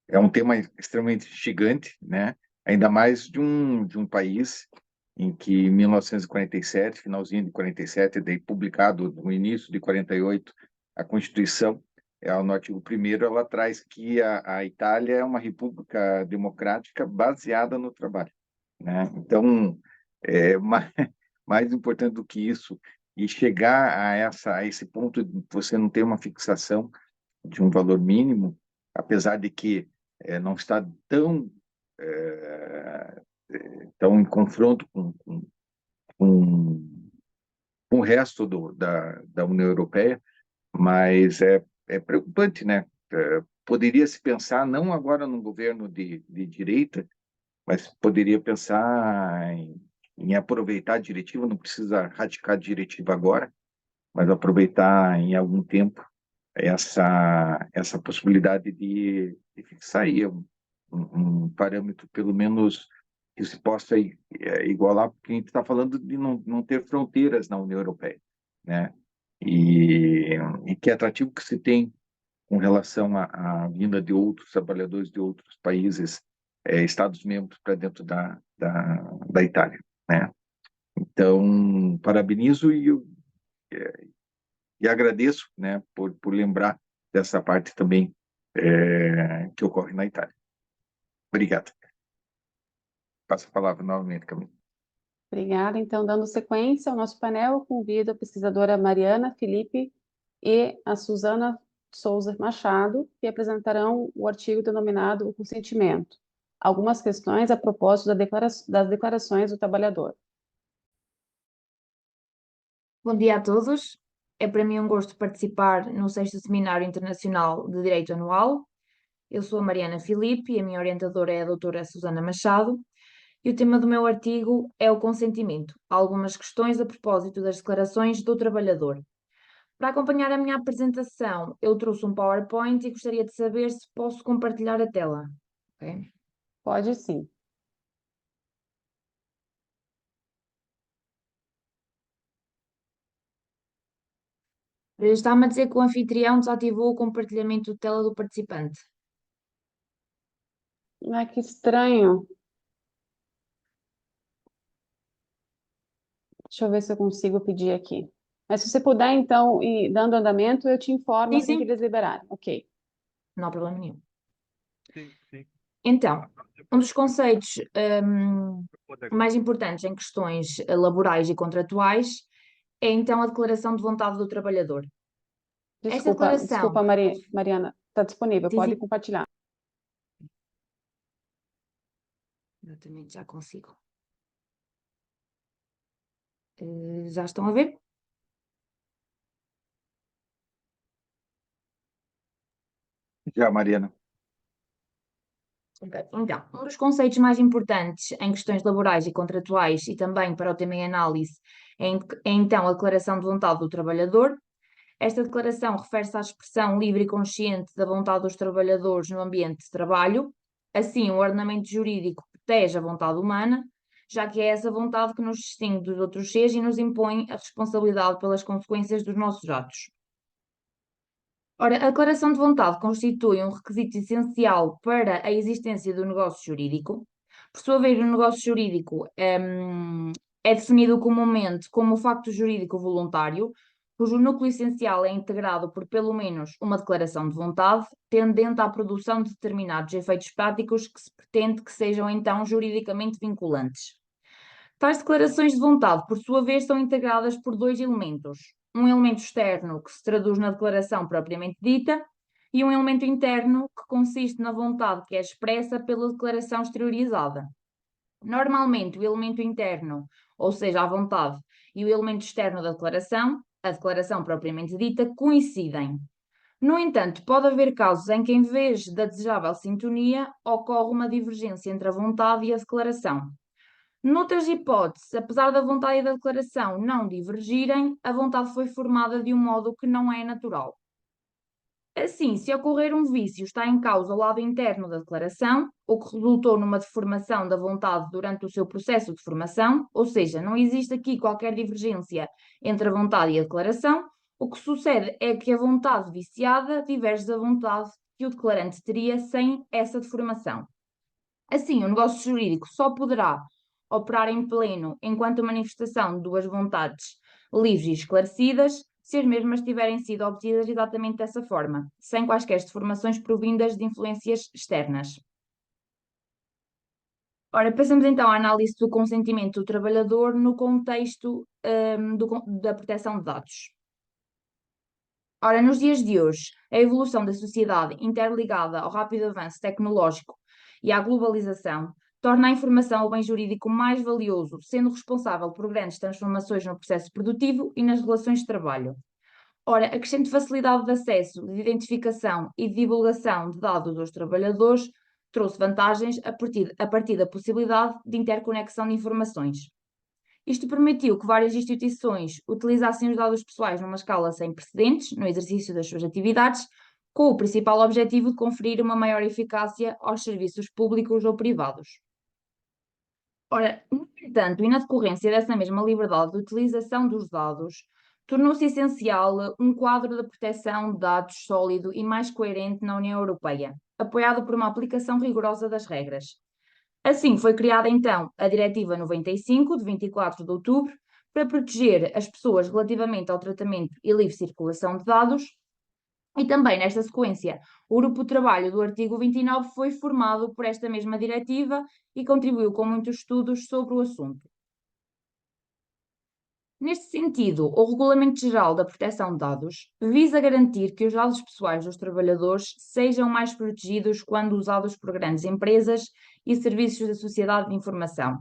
é um tema extremamente gigante, né? Ainda mais de um país em que, em 1947, finalzinho de 47, daí publicado no início de 48, a Constituição, no artigo 1º, ela traz que a Itália é uma república democrática baseada no trabalho, né? Então, mais importante do que isso, e chegar a esse ponto de você não ter uma fixação de um valor mínimo, apesar de que não está tão em confronto com o resto da União Europeia, mas é preocupante, né? Poderia se pensar, não agora num governo de direita, mas poderia pensar em aproveitar a diretiva, não precisa ratificar a diretiva agora, mas aproveitar em algum tempo essa possibilidade de fixar aí um parâmetro, pelo menos, que se possa igualar, porque a gente está falando de não ter fronteiras na União Europeia, né? E que atrativo que se tem com relação à vinda de outros trabalhadores de outros países, Estados-membros, para dentro da Itália, né? Então, parabenizo e agradeço, né, por lembrar dessa parte também que ocorre na Itália. Obrigado. Passo a palavra novamente, Camila. Obrigada. Então, dando sequência ao nosso painel, eu convido a pesquisadora Mariana Felipe e a Suzana Souza Machado, que apresentarão o artigo denominado O Consentimento. Algumas questões a propósito das declarações do trabalhador. Bom dia a todos. É para mim um gosto participar no 6º Seminário Internacional de Direito Anual. Eu sou a Mariana Filipe e a minha orientadora é a doutora Susana Machado. E o tema do meu artigo é o consentimento. Algumas questões a propósito das declarações do trabalhador. Para acompanhar a minha apresentação, eu trouxe um PowerPoint e gostaria de saber se posso compartilhar a tela. Ok? Pode sim. Está-me a dizer que o anfitrião desativou o compartilhamento de tela do participante. Ah, que estranho. Deixa eu ver se eu consigo pedir aqui. Mas se você puder, então, ir dando andamento, eu te informo assim que eles liberarem. Ok. Não há problema nenhum. Então, um dos conceitos mais importantes em questões laborais e contratuais é então a declaração de vontade do trabalhador. Esta declaração... Desculpa, Mariana, está disponível, pode compartilhar. Exatamente, já consigo. Já estão a ver? Já, Mariana. Okay. Então, um dos conceitos mais importantes em questões laborais e contratuais e também para o tema em análise é então a declaração de vontade do trabalhador. Esta declaração refere-se à expressão livre e consciente da vontade dos trabalhadores no ambiente de trabalho. Assim, o ordenamento jurídico protege a vontade humana, já que é essa vontade que nos distingue dos outros seres e nos impõe a responsabilidade pelas consequências dos nossos atos. Ora, a declaração de vontade constitui um requisito essencial para a existência do negócio jurídico. Por sua vez, o negócio jurídico é definido comumente como o facto jurídico voluntário, cujo núcleo essencial é integrado por pelo menos uma declaração de vontade, tendente à produção de determinados efeitos práticos que se pretende que sejam então juridicamente vinculantes. Tais declarações de vontade, por sua vez, são integradas por dois elementos. Um elemento externo, que se traduz na declaração propriamente dita, e um elemento interno, que consiste na vontade que é expressa pela declaração exteriorizada. Normalmente, o elemento interno, ou seja, a vontade, e o elemento externo da declaração, a declaração propriamente dita, coincidem. No entanto, pode haver casos em que, em vez da desejável sintonia, ocorre uma divergência entre a vontade e a declaração. Noutras hipóteses, apesar da vontade e da declaração não divergirem, a vontade foi formada de um modo que não é natural. Assim, se ocorrer um vício, está em causa o lado interno da declaração, o que resultou numa deformação da vontade durante o seu processo de formação, ou seja, não existe aqui qualquer divergência entre a vontade e a declaração. O que sucede é que a vontade viciada diverge da vontade que o declarante teria sem essa deformação. Assim, o negócio jurídico só poderá operar em pleno enquanto manifestação de duas vontades livres e esclarecidas, se as mesmas tiverem sido obtidas exatamente dessa forma, sem quaisquer deformações provindas de influências externas. Ora, passamos então à análise do consentimento do trabalhador no contexto da proteção de dados. Ora, nos dias de hoje, a evolução da sociedade interligada ao rápido avanço tecnológico e à globalização torna a informação o bem jurídico mais valioso, sendo responsável por grandes transformações no processo produtivo e nas relações de trabalho. Ora, a crescente facilidade de acesso, de identificação e de divulgação de dados aos trabalhadores trouxe vantagens a partir da possibilidade de interconexão de informações. Isto permitiu que várias instituições utilizassem os dados pessoais numa escala sem precedentes no exercício das suas atividades, com o principal objetivo de conferir uma maior eficácia aos serviços públicos ou privados. Ora, no entanto, e na decorrência dessa mesma liberdade de utilização dos dados, tornou-se essencial um quadro de proteção de dados sólido e mais coerente na União Europeia, apoiado por uma aplicação rigorosa das regras. Assim, foi criada então a Diretiva 95, de 24 de outubro, para proteger as pessoas relativamente ao tratamento e livre circulação de dados. E também, nesta sequência, o grupo de trabalho do artigo 29 foi formado por esta mesma diretiva e contribuiu com muitos estudos sobre o assunto. Neste sentido, o Regulamento Geral da Proteção de Dados visa garantir que os dados pessoais dos trabalhadores sejam mais protegidos quando usados por grandes empresas e serviços da sociedade de informação.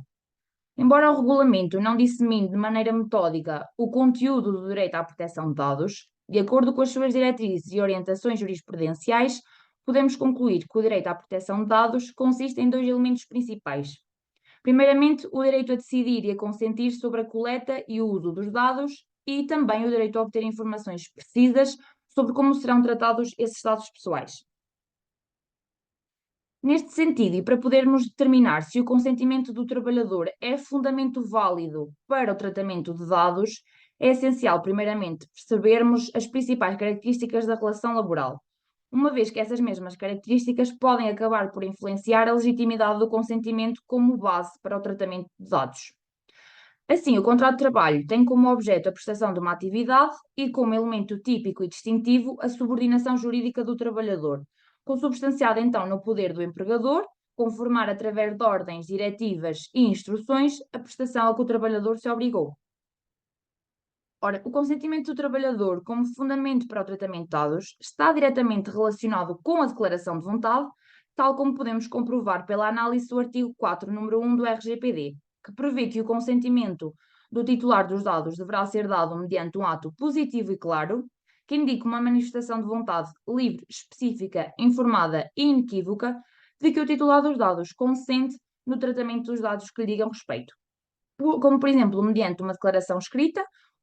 Embora o regulamento não dissemine de maneira metódica o conteúdo do direito à proteção de dados, de acordo com as suas diretrizes e orientações jurisprudenciais, podemos concluir que o direito à proteção de dados consiste em dois elementos principais. Primeiramente, o direito a decidir e a consentir sobre a coleta e o uso dos dados e também o direito a obter informações precisas sobre como serão tratados esses dados pessoais. Neste sentido, e para podermos determinar se o consentimento do trabalhador é fundamento válido para o tratamento de dados, é essencial, primeiramente, percebermos as principais características da relação laboral, uma vez que essas mesmas características podem acabar por influenciar a legitimidade do consentimento como base para o tratamento de dados. Assim, o contrato de trabalho tem como objeto a prestação de uma atividade e como elemento típico e distintivo a subordinação jurídica do trabalhador, consubstanciada então no poder do empregador, conformar através de ordens, diretivas e instruções a prestação a que o trabalhador se obrigou. Ora, o consentimento do trabalhador como fundamento para o tratamento de dados está diretamente relacionado com a declaração de vontade, tal como podemos comprovar pela análise do artigo 4, número 1 do RGPD, que prevê que o consentimento do titular dos dados deverá ser dado mediante um ato positivo e claro, que indique uma manifestação de vontade livre, específica, informada e inequívoca de que o titular dos dados consente no tratamento dos dados que lhe digam respeito, como, por exemplo, mediante uma declaração escrita,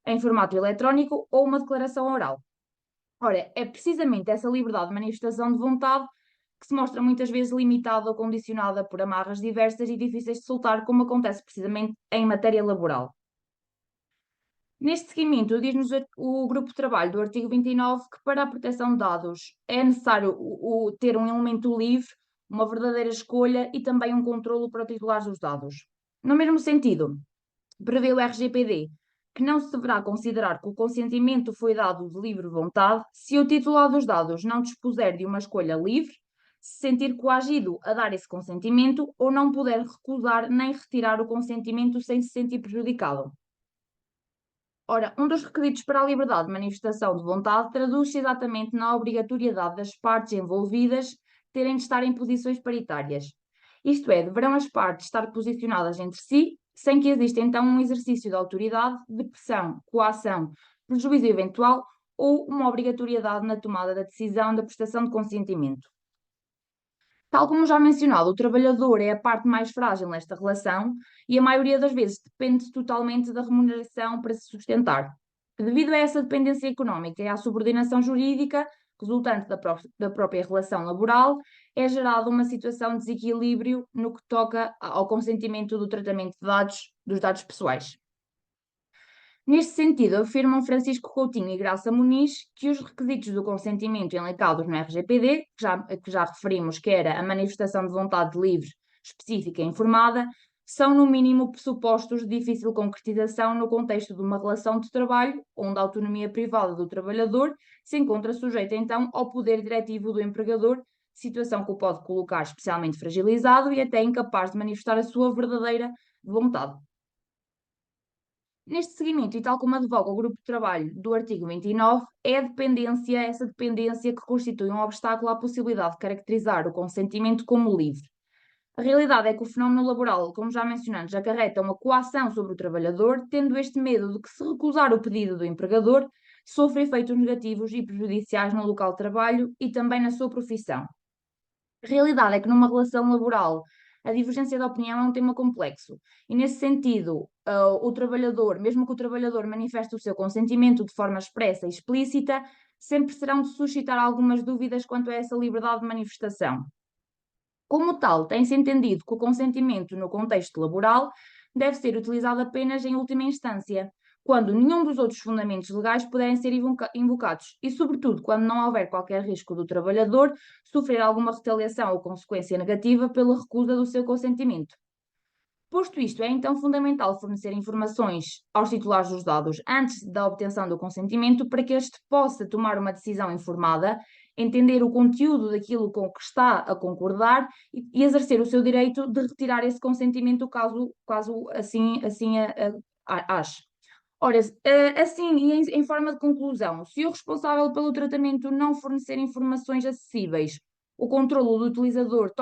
em formato eletrónico ou uma declaração oral. Ora, é precisamente essa liberdade de manifestação de vontade que se mostra muitas vezes limitada ou condicionada por amarras diversas e difíceis de soltar, como acontece precisamente em matéria laboral. Neste seguimento, diz-nos o grupo de trabalho do artigo 29 que para a proteção de dados é necessário ter um elemento livre, uma verdadeira escolha e também um controlo para o titular dos dados. No mesmo sentido, prevê o RGPD que não se deverá considerar que o consentimento foi dado de livre vontade se o titular dos dados não dispuser de uma escolha livre, se sentir coagido a dar esse consentimento ou não puder recusar nem retirar o consentimento sem se sentir prejudicado. Ora, um dos requisitos para a liberdade de manifestação de vontade traduz-se exatamente na obrigatoriedade das partes envolvidas terem de estar em posições paritárias. Isto é, deverão as partes estar posicionadas entre si, sem que exista então um exercício de autoridade, de pressão, coação, prejuízo eventual ou uma obrigatoriedade na tomada da decisão da prestação de consentimento. Tal como já mencionado, o trabalhador é a parte mais frágil nesta relação e a maioria das vezes depende totalmente da remuneração para se sustentar. Devido a essa dependência económica e à subordinação jurídica resultante da própria relação laboral, é gerada uma situação de desequilíbrio no que toca ao consentimento do tratamento de dados, dos dados pessoais. Neste sentido, afirmam Francisco Coutinho e Graça Muniz que os requisitos do consentimento elencados no RGPD, que já referimos que era a manifestação de vontade livre, específica e informada, são no mínimo pressupostos de difícil concretização no contexto de uma relação de trabalho, onde a autonomia privada do trabalhador se encontra sujeita então ao poder diretivo do empregador, situação que o pode colocar especialmente fragilizado e até incapaz de manifestar a sua verdadeira vontade. Neste seguimento, e tal como advoga o grupo de trabalho do artigo 29, é essa dependência que constitui um obstáculo à possibilidade de caracterizar o consentimento como livre. A realidade é que o fenómeno laboral, como já mencionamos, acarreta uma coação sobre o trabalhador, tendo este medo de que, se recusar o pedido do empregador, sofra efeitos negativos e prejudiciais no local de trabalho e também na sua profissão. A realidade é que numa relação laboral a divergência de opinião é um tema complexo e, nesse sentido, o trabalhador, mesmo que o trabalhador manifeste o seu consentimento de forma expressa e explícita, sempre serão de suscitar algumas dúvidas quanto a essa liberdade de manifestação. Como tal, tem-se entendido que o consentimento no contexto laboral deve ser utilizado apenas em última instância, quando nenhum dos outros fundamentos legais puderem ser invocados e, sobretudo, quando não houver qualquer risco do trabalhador sofrer alguma retaliação ou consequência negativa pela recusa do seu consentimento. Posto isto, é então fundamental fornecer informações aos titulares dos dados antes da obtenção do consentimento para que este possa tomar uma decisão informada, entender o conteúdo daquilo com que está a concordar e exercer o seu direito de retirar esse consentimento caso assim ache. Ora, assim, e em forma de conclusão, se o responsável pelo tratamento não fornecer informações acessíveis, o controlo do utilizador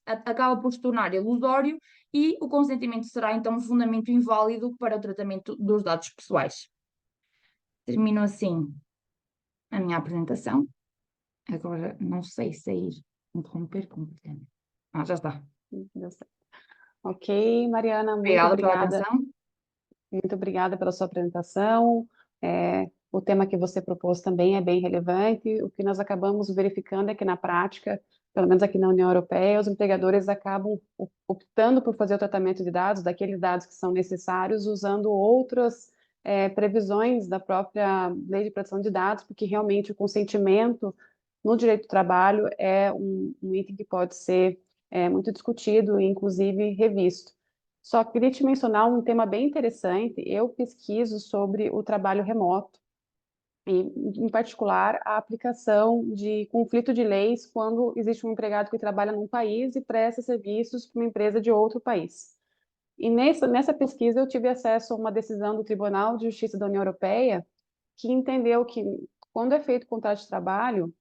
acaba por se tornar ilusório e o consentimento será então um fundamento inválido para o tratamento dos dados pessoais. Termino assim a minha apresentação. Agora não sei se é ir interromper completamente. Já está. Deu certo. Ok, Mariana, muito Obrigada pela obrigada. atenção. Muito obrigada pela sua apresentação. O tema que você propôs também é bem relevante. O que nós acabamos verificando é que, na prática, pelo menos aqui na União Europeia, os empregadores acabam optando por fazer o tratamento de dados, daqueles dados que são necessários, usando outras previsões da própria lei de proteção de dados, porque realmente o consentimento no direito do trabalho é um item que pode ser muito discutido e, inclusive, revisto. Só queria te mencionar um tema bem interessante. Eu pesquiso sobre o trabalho remoto e, em particular, a aplicação de conflito de leis quando existe um empregado que trabalha num país e presta serviços para uma empresa de outro país. E nessa pesquisa eu tive acesso a uma decisão do Tribunal de Justiça da União Europeia que entendeu que, quando é feito contrato de trabalho,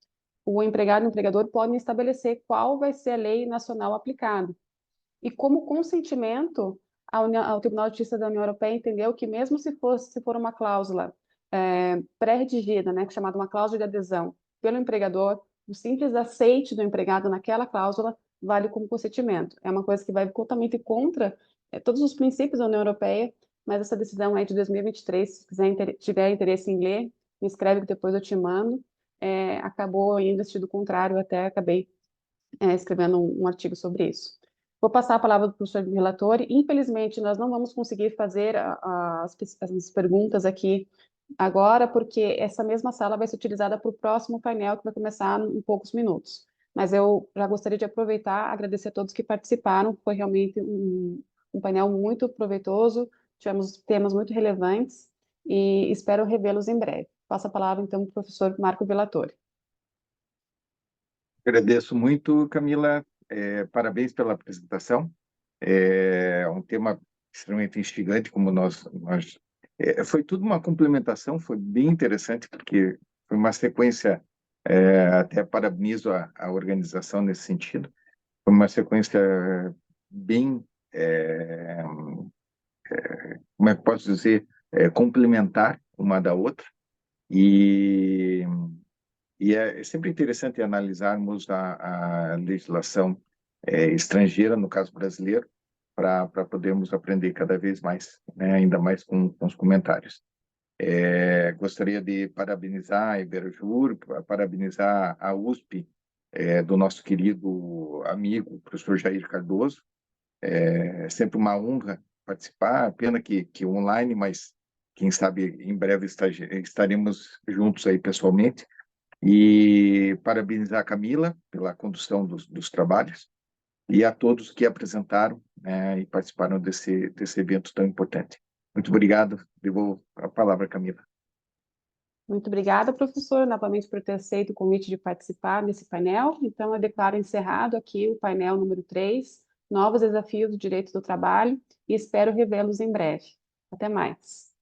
o empregado e o empregador podem estabelecer qual vai ser a lei nacional aplicada. E como consentimento, ao Tribunal de Justiça da União Europeia entendeu que, mesmo se for uma cláusula pré-redigida, né, chamada uma cláusula de adesão pelo empregador, o simples aceite do empregado naquela cláusula vale como consentimento. É uma coisa que vai totalmente contra todos os princípios da União Europeia, mas essa decisão é de 2023. Se tiver interesse em ler, me escreve que depois eu te mando. Acabou ainda sendo contrário, até acabei escrevendo um artigo sobre isso. Vou passar a palavra para o professor relator. Infelizmente, nós não vamos conseguir fazer as perguntas aqui agora, porque essa mesma sala vai ser utilizada para o próximo painel, que vai começar em poucos minutos. Mas eu já gostaria de aproveitar, agradecer a todos que participaram. Foi realmente um painel muito proveitoso, tivemos temas muito relevantes e espero revê-los em breve. Passo a palavra, então, para o professor Marco Villatori. Agradeço muito, Camila. Parabéns pela apresentação. É um tema extremamente instigante, como foi tudo uma complementação, foi bem interessante, porque foi uma sequência, até parabenizo a organização nesse sentido, foi uma sequência bem, como é que posso dizer, complementar uma da outra, e é sempre interessante analisarmos a legislação estrangeira, no caso brasileiro, para podermos aprender cada vez mais, né? Ainda mais com os comentários. Gostaria de parabenizar a Iberjur, parabenizar a USP, do nosso querido amigo, professor Jair Cardoso. É sempre uma honra participar, pena que online, mas quem sabe em breve estaremos juntos aí pessoalmente. E parabenizar a Camila pela condução dos trabalhos e a todos que apresentaram, né, e participaram desse evento tão importante. Muito obrigado. Devolvo a palavra, Camila. Muito obrigada, professor, novamente por ter aceito o convite de participar desse painel. Então, eu declaro encerrado aqui o painel número 3, Novos Desafios do Direito do Trabalho, e espero revê-los em breve. Até mais.